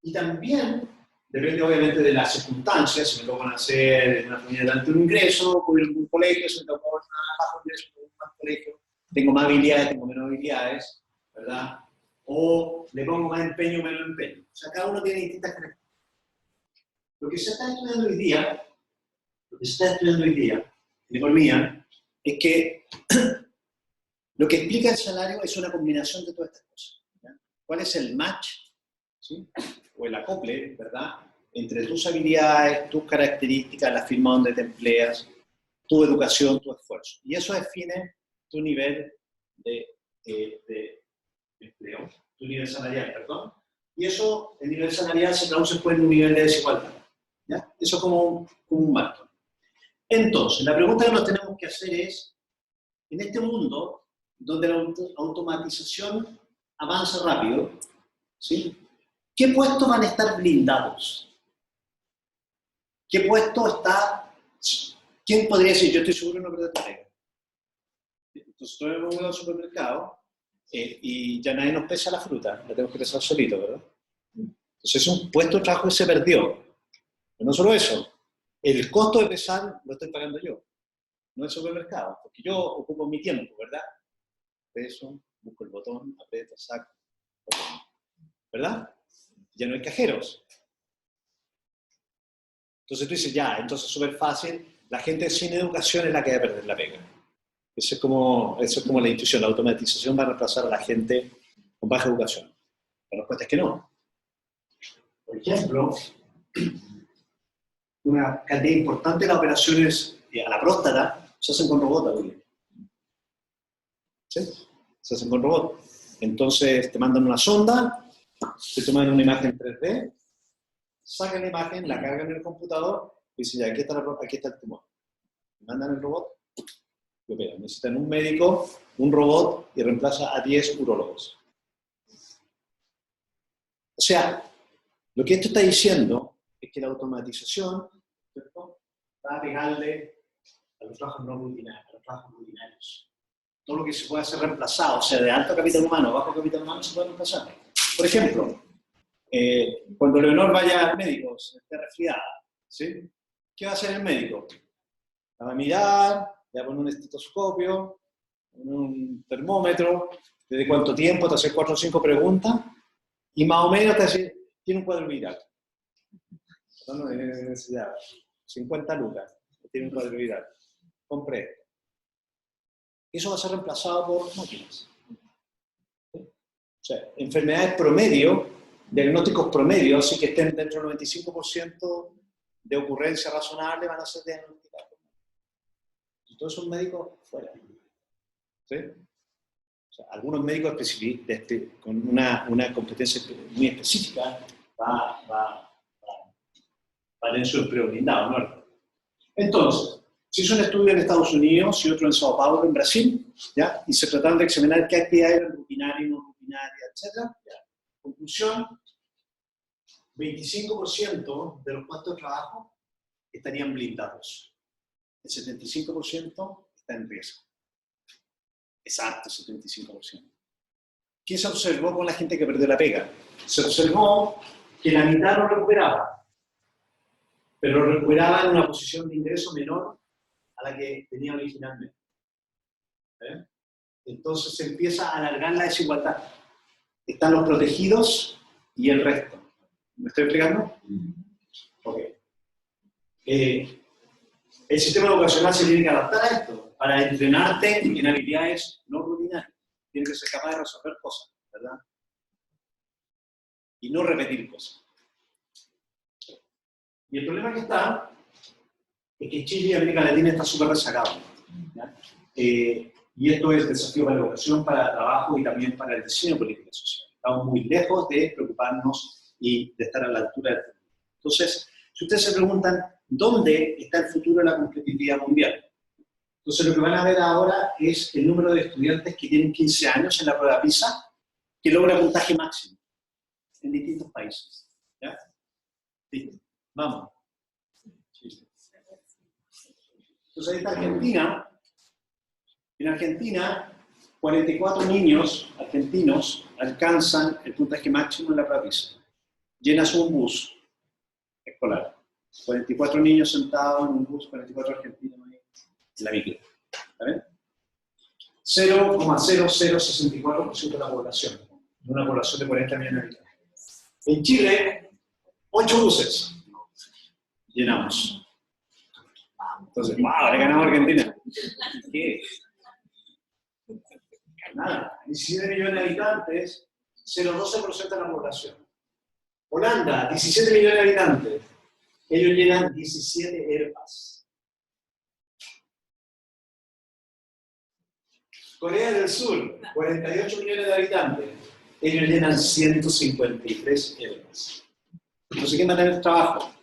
Y también depende obviamente de las circunstancias. Si me toca nacer en una familia de alto ingreso, puedo ir a un colegio, si me toca en una bajo ingreso, puedo ir a un colegio. Tengo más habilidades, tengo menos habilidades, ¿verdad? O le pongo más empeño o menos empeño. O sea, cada uno tiene distintas características. Lo que se está estudiando hoy día, en economía, es que Lo que explica el salario es una combinación de todas estas cosas. ¿Ya? ¿Cuál es el match? ¿Sí? O el acople, ¿verdad? Entre tus habilidades, tus características, la firma donde te empleas, tu educación, tu esfuerzo. Y eso define tu nivel de empleo, tu nivel salarial, perdón. Y eso, el nivel salarial se traduce después en un nivel de desigualdad. ¿Ya? Eso como un marco. Entonces, la pregunta que nos tenemos que hacer es, en este mundo donde la automatización avanza rápido, ¿sí? ¿Qué puestos van a estar blindados? ¿Qué puesto está? ¿Quién podría decir, yo estoy seguro de no perder tu pega? Entonces, todo el mundo al supermercado y ya nadie nos pesa la fruta, la tenemos que pesar solito, ¿verdad? Entonces, es un puesto de trabajo que se perdió. Pero no solo eso, el costo de pesar lo estoy pagando yo, no el supermercado, porque yo ocupo mi tiempo, ¿verdad? Peso, busco el botón, aprieto, saco, ¿verdad? Ya no hay cajeros. Entonces tú dices, ya, entonces es súper fácil, la gente sin educación es la que va a perder la pega. Eso es como la intuición, la automatización va a reemplazar a la gente con baja educación. La respuesta es que no. Por ejemplo, una cantidad importante de las operaciones a la próstata se hacen con robots. ¿Sí? Se hacen con robots. Entonces te mandan una sonda, te toman una imagen 3D, sacan la imagen, la cargan en el computador y dicen, ya, aquí está el tumor. Mandan el robot y operan. Necesitan un médico, un robot y reemplaza a 10 urólogos. O sea, lo que esto está diciendo es que la automatización, ¿cierto?, va a pegarle a los trabajos no rutinarios, a los trabajos rutinarios. Todo lo que se puede hacer reemplazado, o sea, de alto capital humano o bajo capital humano, se puede reemplazar. Por ejemplo, cuando Leonor vaya al médico, se esté resfriada, ¿sí? ¿Qué va a hacer el médico? La va a mirar, le va a poner un estetoscopio, un termómetro, desde cuánto tiempo, te hace 4 o 5 preguntas, y más o menos te hace, tiene un cuadro viral. No, de 50 lucas, tiene un cuadro viral. Compré esto. Eso va a ser reemplazado por máquinas. ¿Sí? O sea, enfermedades promedio, diagnósticos promedio, así que estén dentro del 95% de ocurrencia razonable, van a ser diagnosticados. Y todos esos médicos fuera. ¿Sí? O sea, algunos médicos con una competencia muy específica va a tener su empleo blindado, ¿no? Entonces, se hizo un estudio en Estados Unidos y otro en Sao Paulo, en Brasil, ¿ya? Y se trataron de examinar qué actividades eran rutinarias, no rutinarias, etc. ¿Ya? Conclusión, 25% de los puestos de trabajo estarían blindados. El 75% está en riesgo. Exacto, 75%. ¿Qué se observó con la gente que perdió la pega? Se observó que la mitad lo recuperaba, pero lo recuperaba en una posición de ingreso menor a la que tenía originalmente. ¿Eh? Entonces se empieza a alargar la desigualdad. Están los protegidos y el resto. ¿Me estoy explicando? Ok. El sistema educacional se tiene que adaptar a esto, para entrenarte en habilidades no rutinarias. Tienes que ser capaz de resolver cosas, ¿verdad? Y no repetir cosas. Y el problema que está es que Chile y América Latina están súper rezagados. Y esto es desafío para la educación, para el trabajo y también para el diseño de política social. Estamos muy lejos de preocuparnos y de estar a la altura del futuro. Entonces, si ustedes se preguntan, ¿dónde está el futuro de la competitividad mundial? Entonces, lo que van a ver ahora es el número de estudiantes que tienen 15 años en la prueba PISA, que logra puntaje máximo en distintos países. ¿Ya? ¿Listo? Vamos. Entonces, ahí está Argentina. En Argentina, 44 niños argentinos alcanzan el puntaje máximo en la prueba PISA. Llenas un bus escolar. 44 niños sentados en un bus, 44 argentinos ahí en la micro. ¿Está bien? 0,0064% de la población, de una población de 40 millones de habitantes. En Chile, 8 buses llenamos. Entonces, ¡wow! Le ganamos a Argentina. ¿Qué? Nada. 17 millones de habitantes, 0,12% de la población. Holanda, 17 millones de habitantes. Ellos llenan 17 Airbus. Corea del Sur, 48 millones de habitantes. Ellos llenan 153 Airbus. Entonces, ¿quién va a tener trabajo?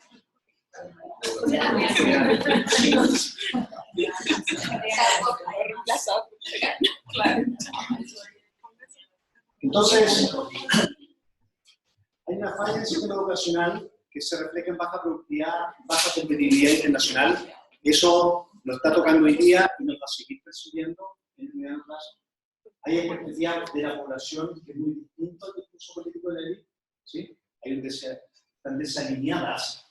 Entonces, hay una falla en el sistema educacional que se refleja en baja productividad, baja competitividad internacional. Eso nos está tocando hoy día y nos va a seguir persiguiendo en el mediano plazo. Hay expectativas de la población que es muy distinto al discurso político de la élite, ¿sí? Están desalineadas,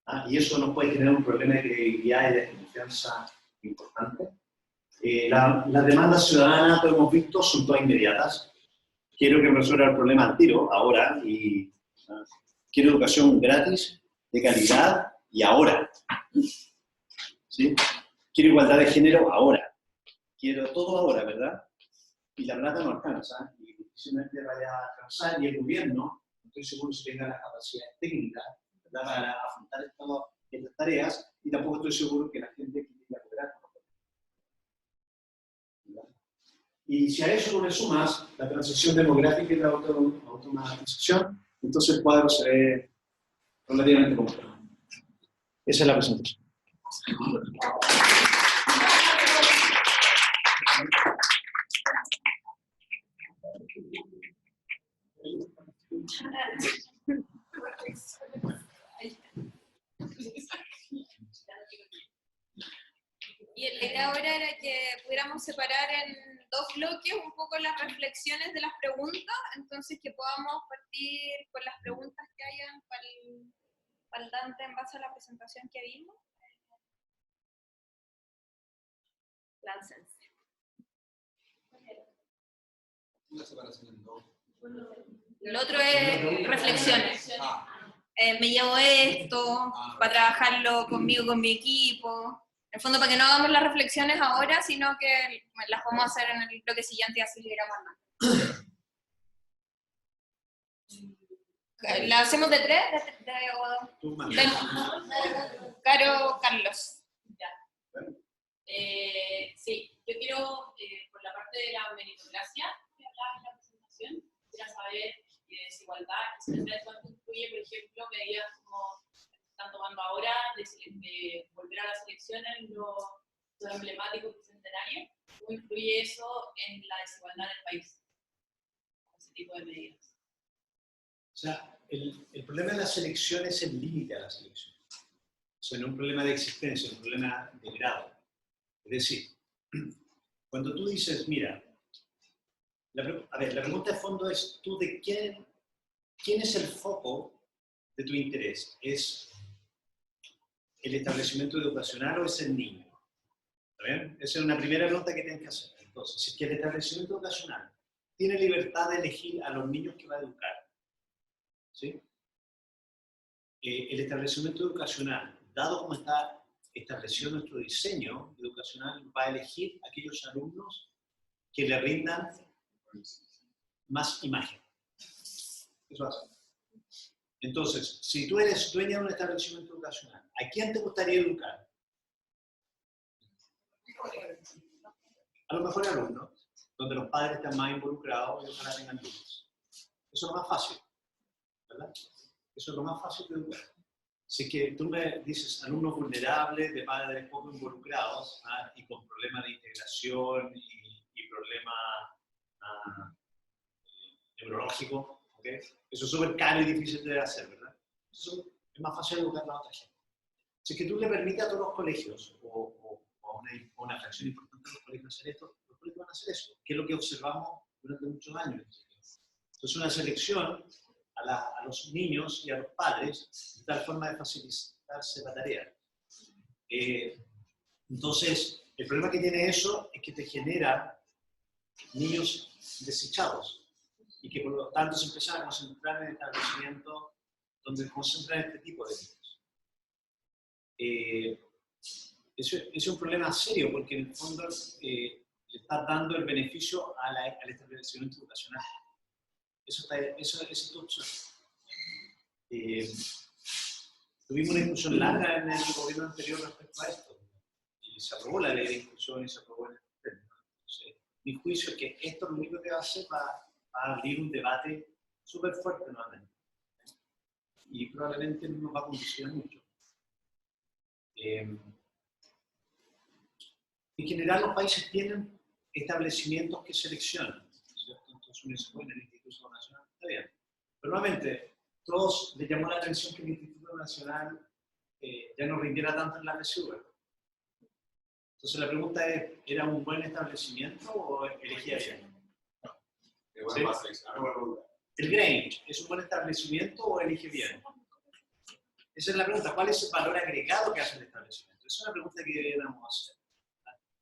¿ah? Y eso nos puede generar un problema de credibilidad y de desconfianza importante. Las demandas ciudadanas, como hemos visto, son todas inmediatas. Quiero que resuelva el problema al tiro, ahora, y quiero educación gratis, de calidad y ahora. ¿Sí? Quiero igualdad de género ahora. Quiero todo ahora, ¿verdad? Y la plata no alcanza, y difícilmente vaya a alcanzar, y el gobierno, no estoy seguro si tenga las capacidades técnicas, ¿verdad?, para afrontar estas tareas, y tampoco estoy seguro que la gente quiera cooperar con nosotros. Y si a eso no le sumas la transición demográfica y la automatización, entonces el cuadro se ve relativamente complejo. Esa es la presentación. Y la idea ahora era que pudiéramos separar en dos bloques un poco las reflexiones de las preguntas, entonces que podamos partir con las preguntas que hayan para el Dante en base a la presentación que vimos. Láncense. Una separación en dos. Lo otro es reflexiones. Me llevo esto para trabajarlo conmigo, con mi equipo. En el fondo, para que no hagamos las reflexiones ahora, sino que las vamos a hacer en el bloque siguiente y así le iremos más. ¿La hacemos de tres? Caro, Carlos. Ya. Sí, yo quiero, por la parte de la meritocracia que hablaba en la presentación, quisiera saber desigualdad, cuánto incluye, por ejemplo, medidas como están tomando ahora de volver a las elecciones, los emblemáticos bicentenarios, ¿cómo influye eso en la desigualdad del país? Ese tipo de medidas. O sea, el problema de las elecciones es el límite a las elecciones. O sea, no es un problema de existencia, es un problema de grado. Es decir, cuando tú dices, mira, la pregunta de fondo es, ¿tú de quién es el foco de tu interés? ¿Es el establecimiento educacional o es el niño? ¿Está bien? Esa es una primera pregunta que tienes que hacer. Entonces, si es que el establecimiento educacional tiene libertad de elegir a los niños que va a educar, ¿sí? El establecimiento educacional, dado como está establecido nuestro diseño educacional, va a elegir aquellos alumnos que le rindan más imagen. Eso hace. Entonces, si tú eres dueña de un establecimiento educacional, ¿a quién te gustaría educar? A los mejores alumnos, donde los padres están más involucrados y ojalá tengan niños. Eso es lo más fácil, ¿verdad? Eso es lo más fácil de educar. Si es que tú me dices alumnos vulnerables, de padres poco involucrados, y con problemas de integración y problemas neurológicos, ¿okay? Eso es súper caro y difícil de hacer, ¿verdad? Eso es más fácil educar a la otra gente. Si es que tú le permites a todos los colegios, o a una fracción importante de los colegios hacer esto, los colegios van a hacer eso, que es lo que observamos durante muchos años. Entonces, una selección a los niños y a los padres, de tal forma de facilitarse la tarea. Entonces, el problema que tiene eso es que te genera niños desechados y que por lo tanto se empiezan a concentrar en establecimientos donde concentran este tipo de niños. Eso es un problema serio porque en el fondo le le estás dando el beneficio al establecimiento educacional. Esa es tu opción. Tuvimos una discusión larga en el gobierno anterior respecto a esto. Y se aprobó la ley de inclusión y se aprobó el sistema. Entonces, mi juicio es que esto lo único que va a hacer va a abrir un debate súper fuerte nuevamente. Y probablemente no nos va a conducir a mucho. En general, los países tienen establecimientos que seleccionan, ¿cierto? Entonces uno dice, bueno, el Instituto Nacional está bien. Pero nuevamente, todos les llamó la atención que el Instituto Nacional ya no rindiera tanto en la PSU. Entonces la pregunta es, ¿era un buen establecimiento o elegía bien? ¿Sí? ¿El Grange es un buen establecimiento o elige bien? Esa es la pregunta. ¿Cuál es el valor agregado que hace el establecimiento? Esa es una pregunta que deberíamos hacer.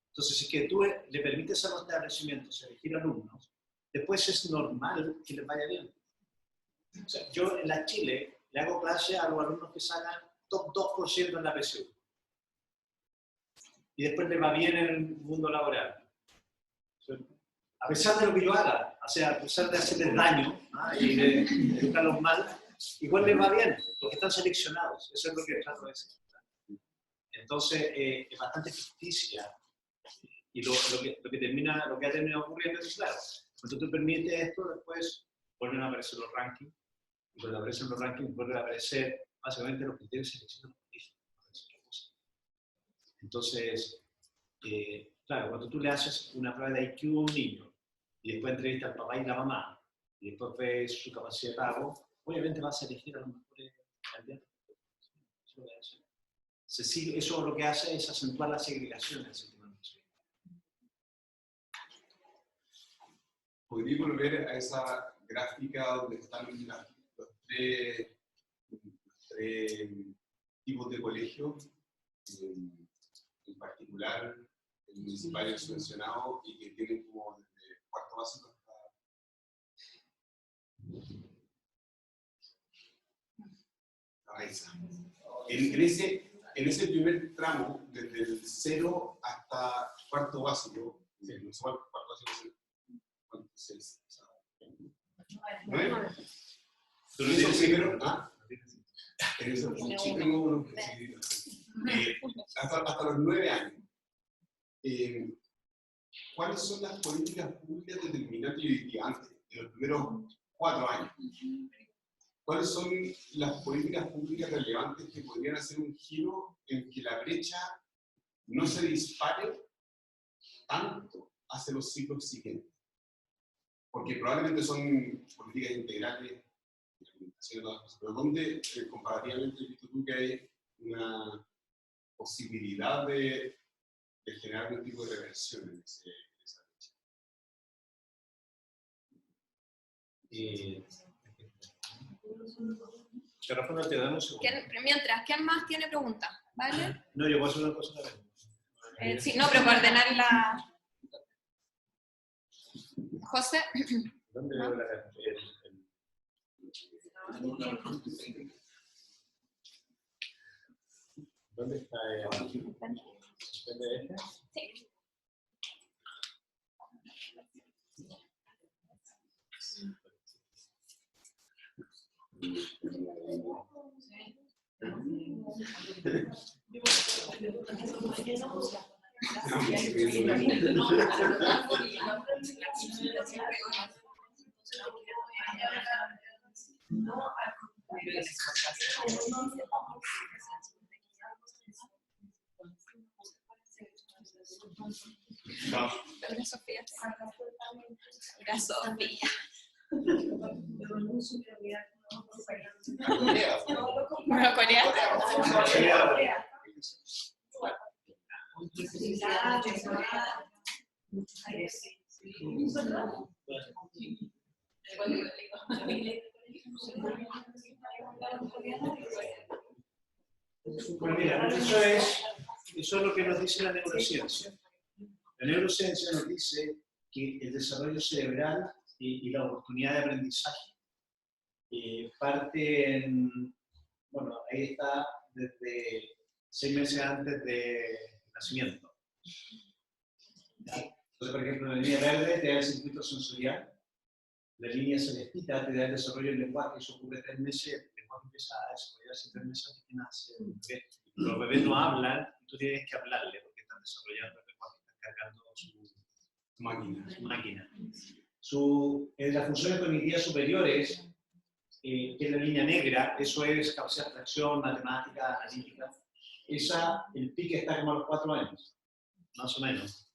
Entonces, si es que tú le permites a los establecimientos elegir alumnos, después es normal que les vaya bien. O sea, yo en la Chile le hago clase a los alumnos que sacan top 2% en la PSU. Y después les va bien en el mundo laboral. A pesar de lo que yo haga, o sea, a pesar de hacerles daño y de educarlos mal, igual les va bien, porque están seleccionados. Eso es lo que trato de decir. Entonces, es bastante ficticia. Y lo que ha terminado ocurriendo es, claro, cuando tú permites esto, después vuelven a aparecer los rankings. Y cuando aparecen los rankings, vuelven a aparecer básicamente los criterios de selección de los colegios. Entonces, claro, cuando tú le haces una prueba de IQ a un niño, y después entrevistas al papá y la mamá, y después ves su capacidad de pago, obviamente vas a elegir a los mejores candidatos. Eso lo que hace es acentuar la segregación del sistema educativo. ¿Podría volver a esa gráfica donde están los tres tipos de colegios, en particular el municipal y el subvencionado, y que tienen como desde cuarto básico hasta esa? En ese primer tramo, desde el 0 hasta cuarto básico, no sé cuál cuarto básico es. ¿9? ¿Tú lo tienes primero? ¿Ah? Sí, tengo unos hasta los 9 años. ¿Cuáles son las políticas públicas determinantes, yo diría antes, en los primeros 4 años? ¿Cuáles son las políticas públicas relevantes que podrían hacer un giro en que la brecha no se dispare tanto hacia los ciclos siguientes? Porque probablemente son políticas integrales, pero ¿dónde comparativamente has visto tú que hay una posibilidad de generar algún tipo de reversión en esa brecha? Te respondo, te damos un segundo. Mientras, ¿quién más tiene preguntas? ¿Vale? No, yo puedo hacer una cosa también. Sí, no, pero para ordenarla. José. ¿Dónde veo la ¿Dónde está el PDF? Sí. Hola, Sofía. Hola, Sofía. Bueno, Corea. Bueno, mira, eso es lo que nos dice la neurociencia. La neurociencia nos dice que el desarrollo cerebral y la oportunidad de aprendizaje parten, bueno, ahí está desde 6 meses antes del nacimiento. ¿Ya? Entonces, por ejemplo, la línea verde te da el circuito sensorial, la línea celestita te da el desarrollo del lenguaje, eso ocurre 3 meses, el lenguaje empieza a desarrollarse 3 meses antes que nace el bebé. Los bebés no hablan, y tú tienes que hablarle porque están desarrollando el lenguaje, están cargando su máquina. Las funciones cognitivas superiores, que es la línea negra, eso es capacidad de abstracción, matemática, analítica. El pique está como a los 4 años, más o menos.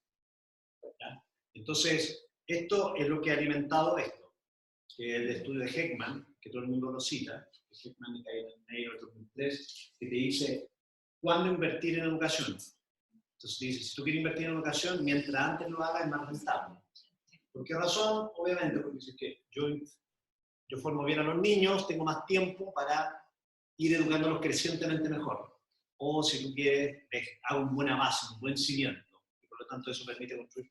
¿Ya? Entonces, esto es lo que ha alimentado esto, que es el estudio de Heckman, que todo el mundo lo cita, Heckman y Naylor 2003, que te dice cuándo invertir en educación. Entonces te dice, si tú quieres invertir en educación, mientras antes lo hagas es más rentable. ¿Por qué razón? Obviamente, porque dice que yo formo bien a los niños, tengo más tiempo para ir educándolos crecientemente mejor. O si tú quieres, hago una buena base, un buen cimiento. Y por lo tanto eso permite construir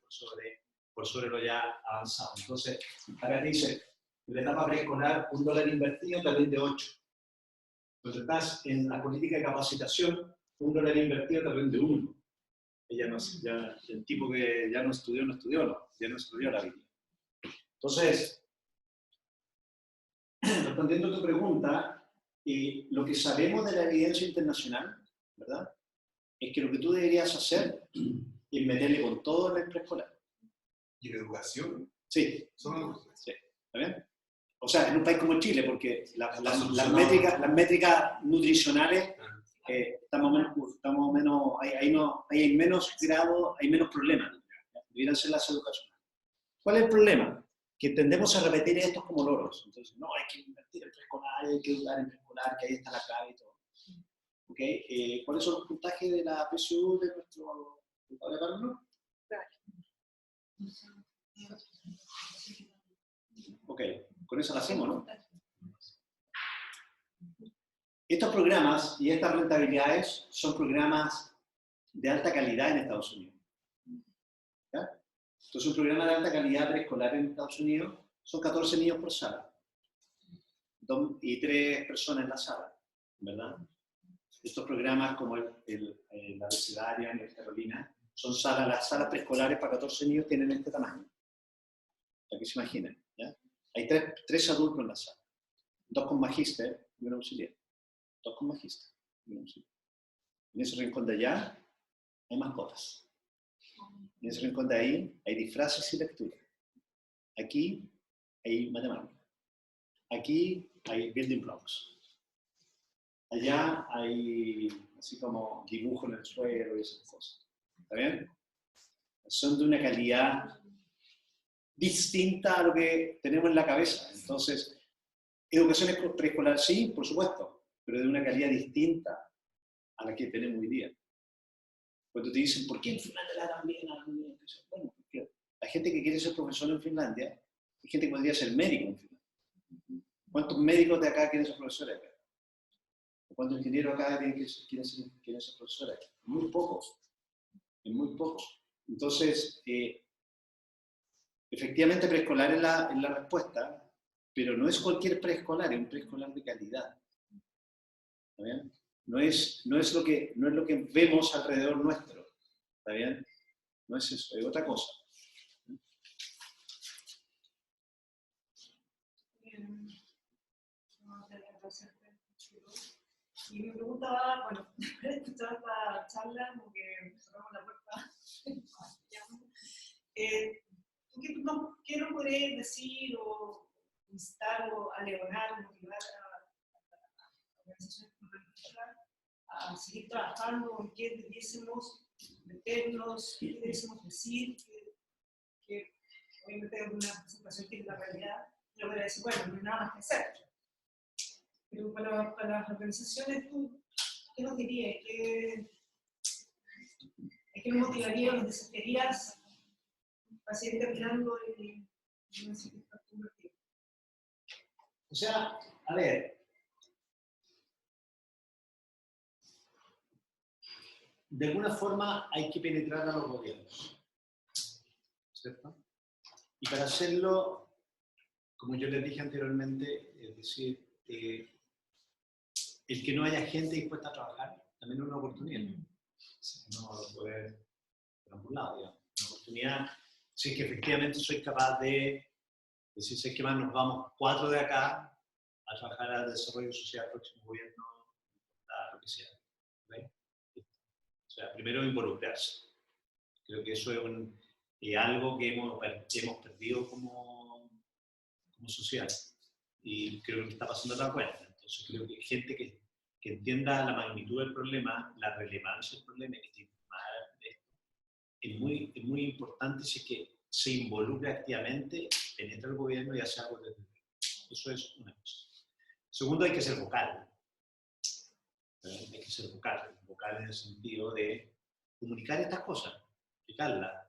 por sobre lo ya avanzado. Entonces, acá te dice, en la etapa preescolar, $1 invertido te rinde 8. Entonces estás en la política de capacitación, $1 invertido te rinde 1. El tipo que ya no estudió la vida. Entonces, respondiendo a tu pregunta, lo que sabemos de la evidencia internacional, ¿verdad?, es que lo que tú deberías hacer es meterle con todo en el preescolar. ¿Y la educación? Sí. Sí. ¿Está bien? O sea, en un país como Chile, porque las métricas nutricionales estamos menos, hay menos grado, hay menos problemas. Debieran ser las educacionales. ¿Cuál es el problema? Que tendemos a repetir esto como loros. Entonces, no, hay que invertir en preescolar, hay que educar en preescolar, que ahí está la clave y todo. ¿Okay? ¿Cuáles son los puntajes de la PSU de nuestro padre Pablo? Ok, con eso la hacemos, ¿no? Estos programas y estas rentabilidades son programas de alta calidad en Estados Unidos. ¿Ya? Entonces, un programa de alta calidad preescolar en Estados Unidos son 14 niños por sala y 3 personas en la sala, ¿verdad? Estos programas como la abecedaria en Carolina son las salas preescolares para 14 niños tienen este tamaño, para que se imaginen. ¿Ya? Hay 3 adultos en la sala, 2 con magíster y un auxiliar. 2 con magíster y un auxiliar. En ese rincón de allá hay mascotas. En ese rincón de ahí hay disfraces y lectura. Aquí hay matemáticas. Aquí hay building blocks. Allá hay así como dibujo en el suelo y esas cosas. ¿Está bien? Son de una calidad distinta a lo que tenemos en la cabeza. Entonces, educación preescolar sí, por supuesto, pero de una calidad distinta a la que tenemos hoy día. Cuando te dicen, ¿por qué en Finlandia la dan bien a los niños? Bueno, porque la gente que quiere ser profesor en Finlandia, hay gente que podría ser médico en Finlandia. ¿Cuántos médicos de acá quieren ser profesores acá? ¿Cuántos ingenieros acá quieren ser profesores? Muy pocos. Es muy poco. Entonces, efectivamente preescolar es la respuesta, pero no es cualquier preescolar, es un preescolar de calidad. ¿Está bien? No es lo que vemos alrededor nuestro. ¿Está bien? No es eso, es otra cosa. Y mi pregunta va, bueno, escuchar esta charla, como que cerramos la puerta. ¿Qué nos podrías decir o instar o alegonar, motivar a organizaciones como la nuestra a seguir trabajando en qué debiésemos meternos, qué debiésemos decir, que obviamente es una presentación que es la realidad, y luego decir, bueno, no hay nada más que hacer. Pero para las organizaciones, ¿tú qué nos dirías? ¿Qué nos motivaría, nos desafiarías para seguir caminando y no seguir convertido? O sea, a ver, de alguna forma hay que penetrar a los gobiernos, ¿cierto? Y para hacerlo, como yo les dije anteriormente, es decir, el que no haya gente dispuesta a trabajar también es una oportunidad. No va a poder, por un lado, digamos, una oportunidad si es que efectivamente soy capaz de decir, si es que más nos vamos 4 de acá a trabajar al desarrollo social del próximo gobierno, lo que sea. ¿Vale? O sea, primero involucrarse. Creo que eso es algo que hemos perdido como sociedad. Y creo que está pasando la cuenta. Entonces creo que hay gente que entienda la magnitud del problema, la relevancia del problema y que esté informada de esto. Es muy importante si es que se involucra activamente, penetra el gobierno y hace algo desde el gobierno. Eso es una cosa. Segundo, hay que ser vocal. Hay que ser vocal en el sentido de comunicar estas cosas, explicarlas,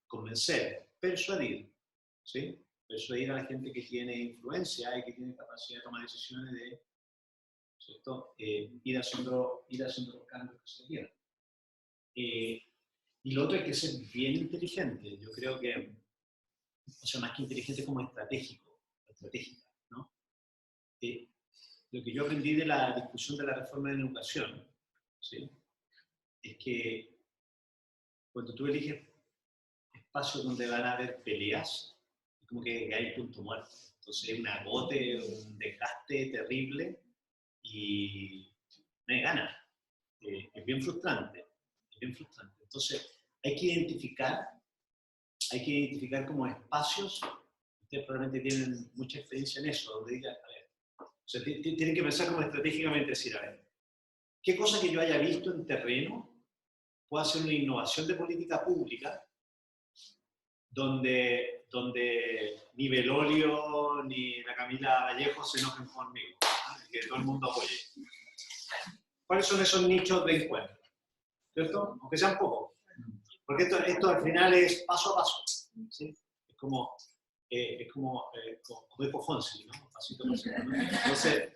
convencer, persuadir, ¿sí? Persuadir a la gente que tiene influencia y que tiene capacidad de tomar decisiones de, ¿cierto? Ir haciendo los cambios que se quieran. Y lo otro es que ser bien inteligente. Yo creo que, o sea, más que inteligente como estratégica, ¿no? Lo que yo aprendí de la discusión de la reforma de la educación, ¿sí? Es que cuando tú eliges espacios donde van a haber peleas, es como que hay punto muerto. Entonces hay un agote, un desgaste terrible y no hay ganas. Es bien frustrante. Entonces hay que identificar como espacios, ustedes probablemente tienen mucha experiencia en eso, donde digan, a ver, o sea, tienen que pensar como estratégicamente, decir, a ver, ¿qué cosa que yo haya visto en terreno puede hacer una innovación de política pública donde ni Belolio ni la Camila Vallejo se enojen conmigo, ¿no? Que todo el mundo apoye? ¿Cuáles son esos nichos de encuentro? ¿Cierto? Aunque sean pocos. Porque esto al final es paso a paso, ¿sí? Es como Fonsi, ¿no? Pasito a pasito, ¿no? Entonces,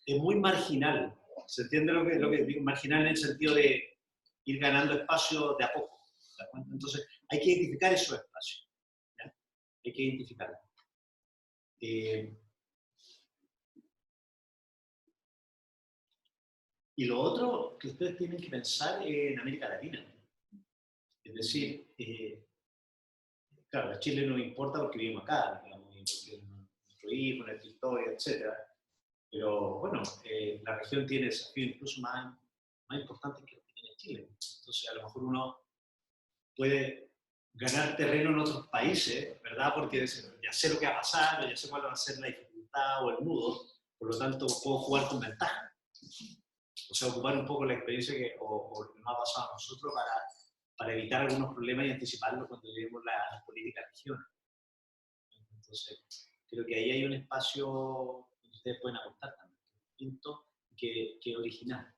es muy marginal. ¿Se entiende lo que digo? Marginal en el sentido de ir ganando espacio de a poco. Entonces, hay que identificar esos espacios. ¿Ya? Hay que identificarlos. Y lo otro que ustedes tienen que pensar en América Latina. Es decir, claro, a Chile no nos importa porque vivimos acá, digamos, porque es nuestro hijo, nuestra historia, etc. Pero bueno, la región tiene desafíos incluso más importantes que los que tiene Chile. Entonces, a lo mejor uno puede ganar terreno en otros países, ¿verdad? Porque ya sé lo que va a pasar, ya sé cuál va a ser la dificultad o el nudo, por lo tanto puedo jugar con ventaja. O sea, ocupar un poco la experiencia o lo que nos ha pasado a nosotros para evitar algunos problemas y anticiparlos cuando lleguemos a las políticas regionales. Entonces, creo que ahí hay un espacio donde ustedes pueden aportar también, distinto que original.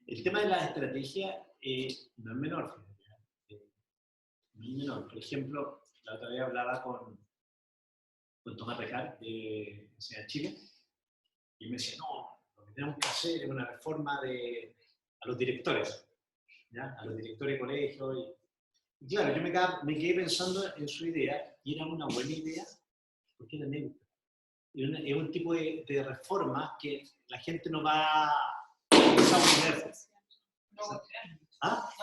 El tema de la estrategia no es menor, no es menor. Por ejemplo, la otra vez hablaba con Tomás Recal de Enseñanza Chile, y me decía, no, lo que tenemos que hacer es una reforma a los directores, ¿ya? A los directores de colegio. Y claro, yo me quedé pensando en su idea, y era una buena idea, porque era neutra. Es un tipo de reforma que la gente no va a poner. ¿Ah?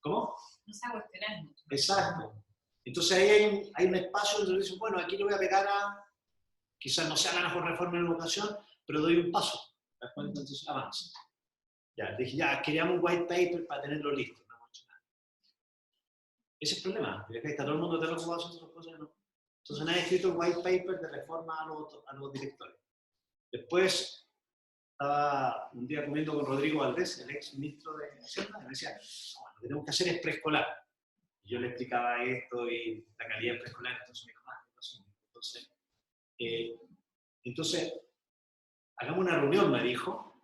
¿Cómo? No se va a cuestionar mucho. Exacto. Entonces ahí hay un espacio donde dicen, bueno, aquí le voy a pegar quizás no sea la mejor reforma en la educación, pero doy un paso. Entonces avanza. Ya, dije, ya, queríamos un white paper para tenerlo listo. No hemos hecho nada. Ese es el problema. Está todo el mundo está ocupado haciendo otras cosas, ¿no? Entonces nadie ha escrito el white paper de reforma a los directores. Después estaba un día comiendo con Rodrigo Valdés, el ex ministro de Hacienda, y me decía, no, lo que tenemos que hacer es preescolar. Y yo le explicaba esto y la calidad preescolar, entonces me dijo, ¿qué pasó? Entonces, hagamos una reunión, me dijo,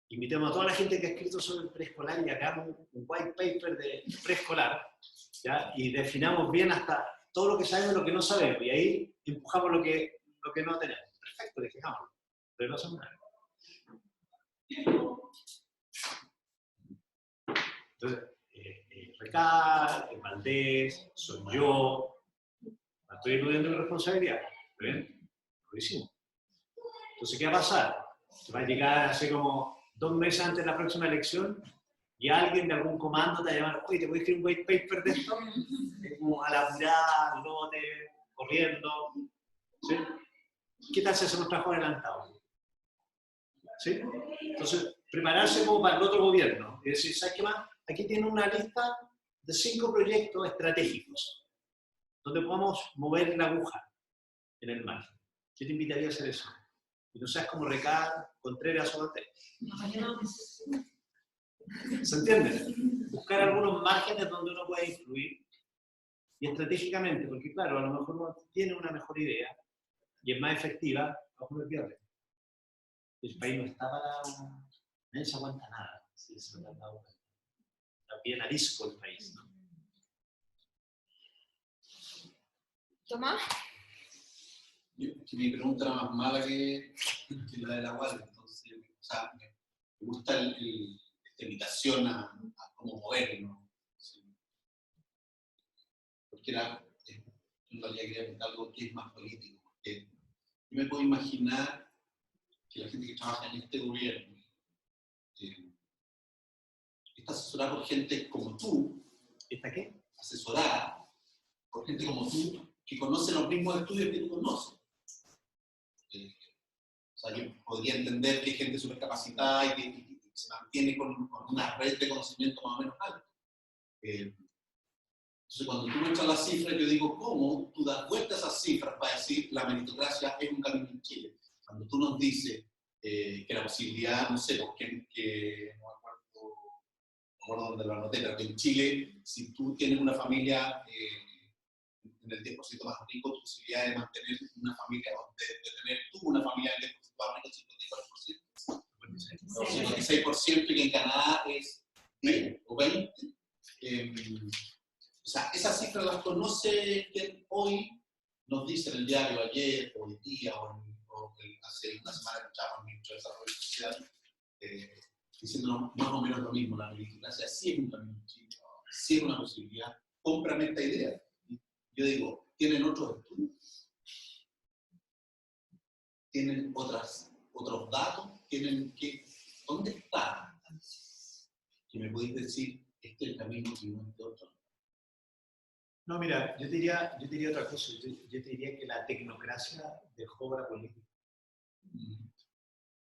invitemos a toda la gente que ha escrito sobre el preescolar y hagamos un white paper de preescolar, ¿ya? Y definamos bien hasta todo lo que sabemos y lo que no sabemos, y ahí empujamos lo que no tenemos. Perfecto, le fijamos, pero no hacemos nada. Entonces, Recal, Valdés, soy yo, no estoy eludiendo mi responsabilidad, ¿ven? Lo hicimos. Entonces, ¿qué va a pasar? Se va a llegar así como 2 meses antes de la próxima elección y alguien de algún comando te va a llamar, oye, ¿te voy a escribir un white paper de esto? Es como a la apurada, al lote, corriendo. ¿Sí? ¿Qué tal si hacemos trabajo adelantado? ¿Sí? Entonces, prepararse como para el otro gobierno. Y decir, ¿sabes qué más? Aquí tiene una lista de 5 proyectos estratégicos donde podamos mover la aguja en el mar. Yo te invitaría a hacer eso. Y no seas como Recad, Contreras o Mateo. ¿Se entiende? Buscar algunos márgenes donde uno pueda influir y estratégicamente, porque claro, a lo mejor uno tiene una mejor idea y es más efectiva, uno pierde. El país no está para... Nadie se aguanta nada. Sí, se está bien arisco el país, ¿no? ¿Tomás? Que mi pregunta era más mala que la de la Guardia, entonces, o sea, me gusta esta invitación a cómo moverlo. ¿Sí? Porque en realidad quería preguntar algo que es más político, porque yo me puedo imaginar que la gente que trabaja en este gobierno está asesorada por gente como tú. ¿Está qué? Asesorada por gente como tú, que conoce los mismos estudios que tú conoces. O sea, yo podría entender que hay gente súper capacitada y que se mantiene con una red de conocimiento más o menos alta. Entonces, cuando tú muestras las cifras, yo digo, ¿cómo tú das vuelta a esas cifras para decir la meritocracia es un camino en Chile? Cuando tú nos dices que la posibilidad, no sé, que no me acuerdo dónde lo anoté, pero que en Chile, si tú tienes una familia en el 10% más rico, tu posibilidad de mantener una familia, de tener tú una familia en el 10% más rico es 54%. 56%, y que en Canadá es 10 o 20. O sea, esas cifras las conoce quien hoy nos dice en el diario ayer, o hoy día, hace una semana escuchábamos al ministro de Desarrollo Social diciendo más o menos lo mismo. La meritocracia sí es un camino en Chile, sí es una posibilidad. Cómprame esta idea. Yo digo, ¿tienen otros estudios? ¿Tienen otros datos? ¿Dónde está? Que me podéis decir, este es el camino y no este otro. No, mira, yo te diría otra cosa. Yo te diría que la tecnocracia dejó la política.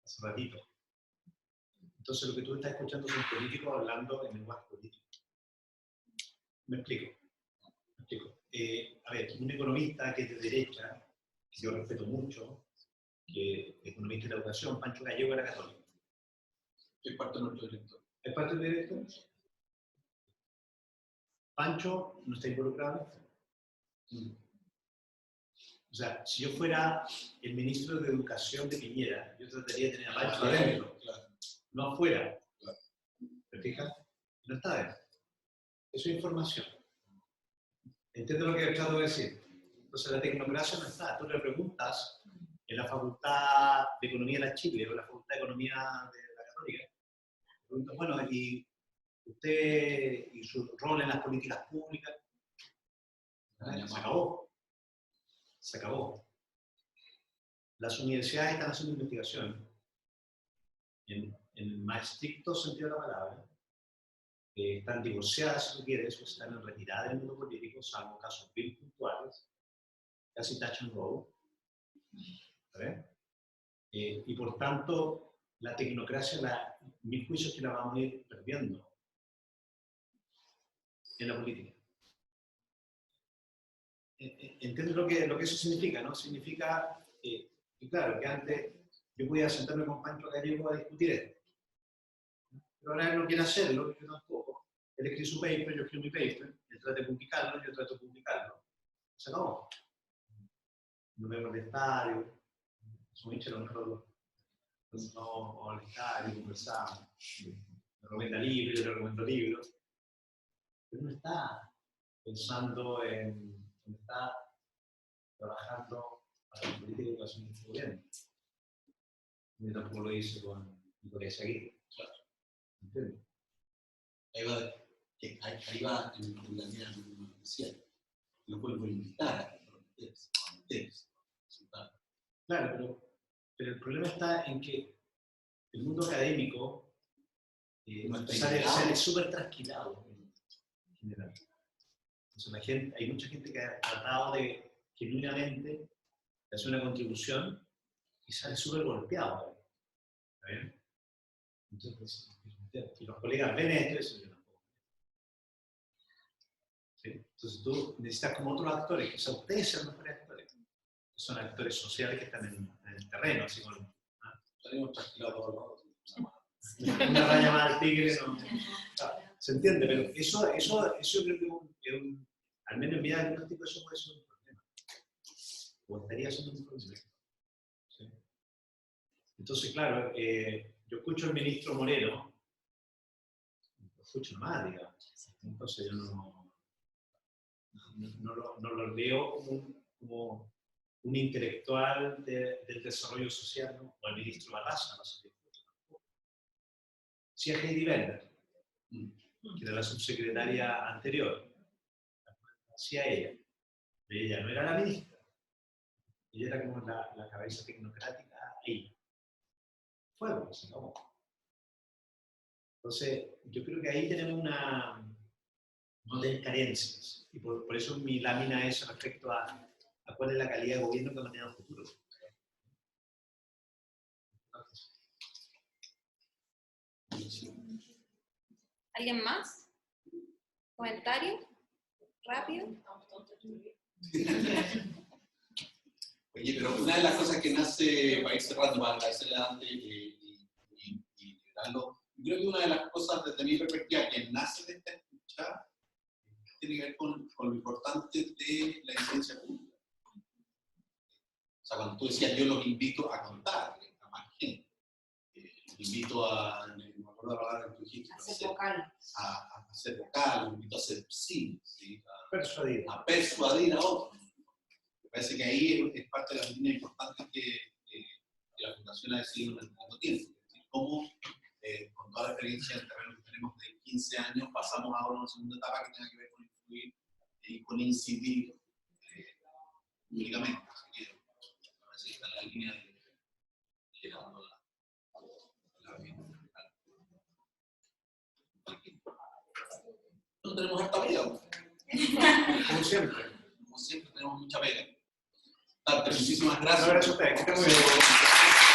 Hace ratito. Entonces lo que tú estás escuchando son políticos hablando en lenguaje político. Me explico. A ver, un economista que es de derecha, que yo respeto mucho, que es economista de la educación, Pancho Gallego, era católico. Es parte de nuestro director. ¿Es parte del director? Pancho no está involucrado. O sea, si yo fuera el ministro de Educación de Piñera, yo trataría de tener a Pancho adentro, no afuera. ¿Te fijas? No está adentro. Eso es información. Entiendo lo que trato de decir. Entonces la tecnocracia no está. Tú le preguntas en la Facultad de Economía de la Chile o en la Facultad de Economía de la Católica, preguntas, bueno, ¿y usted y su rol en las políticas públicas? Se acabó. Se acabó. Las universidades están haciendo investigación en el más estricto sentido de la palabra. Están divorciadas, si tú quieres, o están en retirada del mundo político, salvo casos bien puntuales, casi touch and go. Y por tanto, la tecnocracia, mi juicio es que la vamos a ir perdiendo en la política. ¿Entiendes lo que eso significa? ¿No? Significa, y claro, que antes yo podía sentarme con Pancho Gallego a discutir esto. Pero ahora él no quiere hacerlo, yo tampoco. Él escribe su paper, yo escribo mi paper, él trata de publicarlo, yo trato de publicarlo. Se acabó. No me molestario, su hincha no molestario, conversamos. Me recomienda libros, yo le recomiendo libros. Pero no está pensando en, no está trabajando para la política de educación de este gobierno. Yo tampoco lo hice con Nicolás Aguirre. ¿Entiendes? Ahí va en la línea que me decía. Lo vuelvo a invitar a ustedes. Claro, pero el problema está en que el mundo académico sale súper trasquilado en general. Entonces, hay mucha gente que ha tratado de genuinamente hacer una contribución y sale súper golpeado. ¿Está bien? Entonces, y los colegas ven esto y eso yo tampoco. ¿Sí? Entonces tú necesitas como otros actores, que son ustedes sean los mejores actores. Son actores sociales que están en el terreno, así como... Salimos trasquilados todos los lados. Una raya más al tigre, no. ¿Se entiende? Pero eso yo creo que al menos en mi diagnóstico eso puede ser un problema. O estaría siendo un problema. ¿Sí? Entonces, claro, yo escucho al ministro Moreno, lo escucho nomás, digamos. Entonces yo no lo veo como un intelectual del desarrollo social, ¿no? O el ministro Barraza, no sé. Sí, a Heidi Bender, que era la subsecretaria anterior, sí a ella. Ella no era la ministra, ella era como la cabeza tecnocrática ahí. Fue como se acabó. Entonces, yo creo que ahí tenemos no de carencias, y por eso mi lámina es respecto a cuál es la calidad de gobierno que va a tener en el futuro. ¿Alguien más? ¿Comentario? ¿Rápido? Oye, pero una de las cosas que nace, para ir cerrando, para agradecerle a Dante y darlo, yo creo que una de las cosas desde mi perspectiva que nace de esta escucha tiene que ver con lo importante de la incidencia pública. O sea, cuando tú decías, yo los invito a contar a más gente, invito a, no me acuerdo la palabra que tú dijiste, a ser vocal, invito a ser sí, a persuadir a otros. Me parece que ahí es parte de las líneas importantes que la Fundación ha decidido en el último tiempo. Es decir, cómo, con toda la experiencia en el terreno que tenemos de 15 años, pasamos ahora a una segunda etapa que tenga que ver con influir y con incidir públicamente. Así que me parece que está en la línea de llegando la vida. No tenemos harta pega. Como siempre. Como siempre tenemos mucha pega. Dante, muchísimas gracias. Un abrazo a ustedes, que estén muy bien.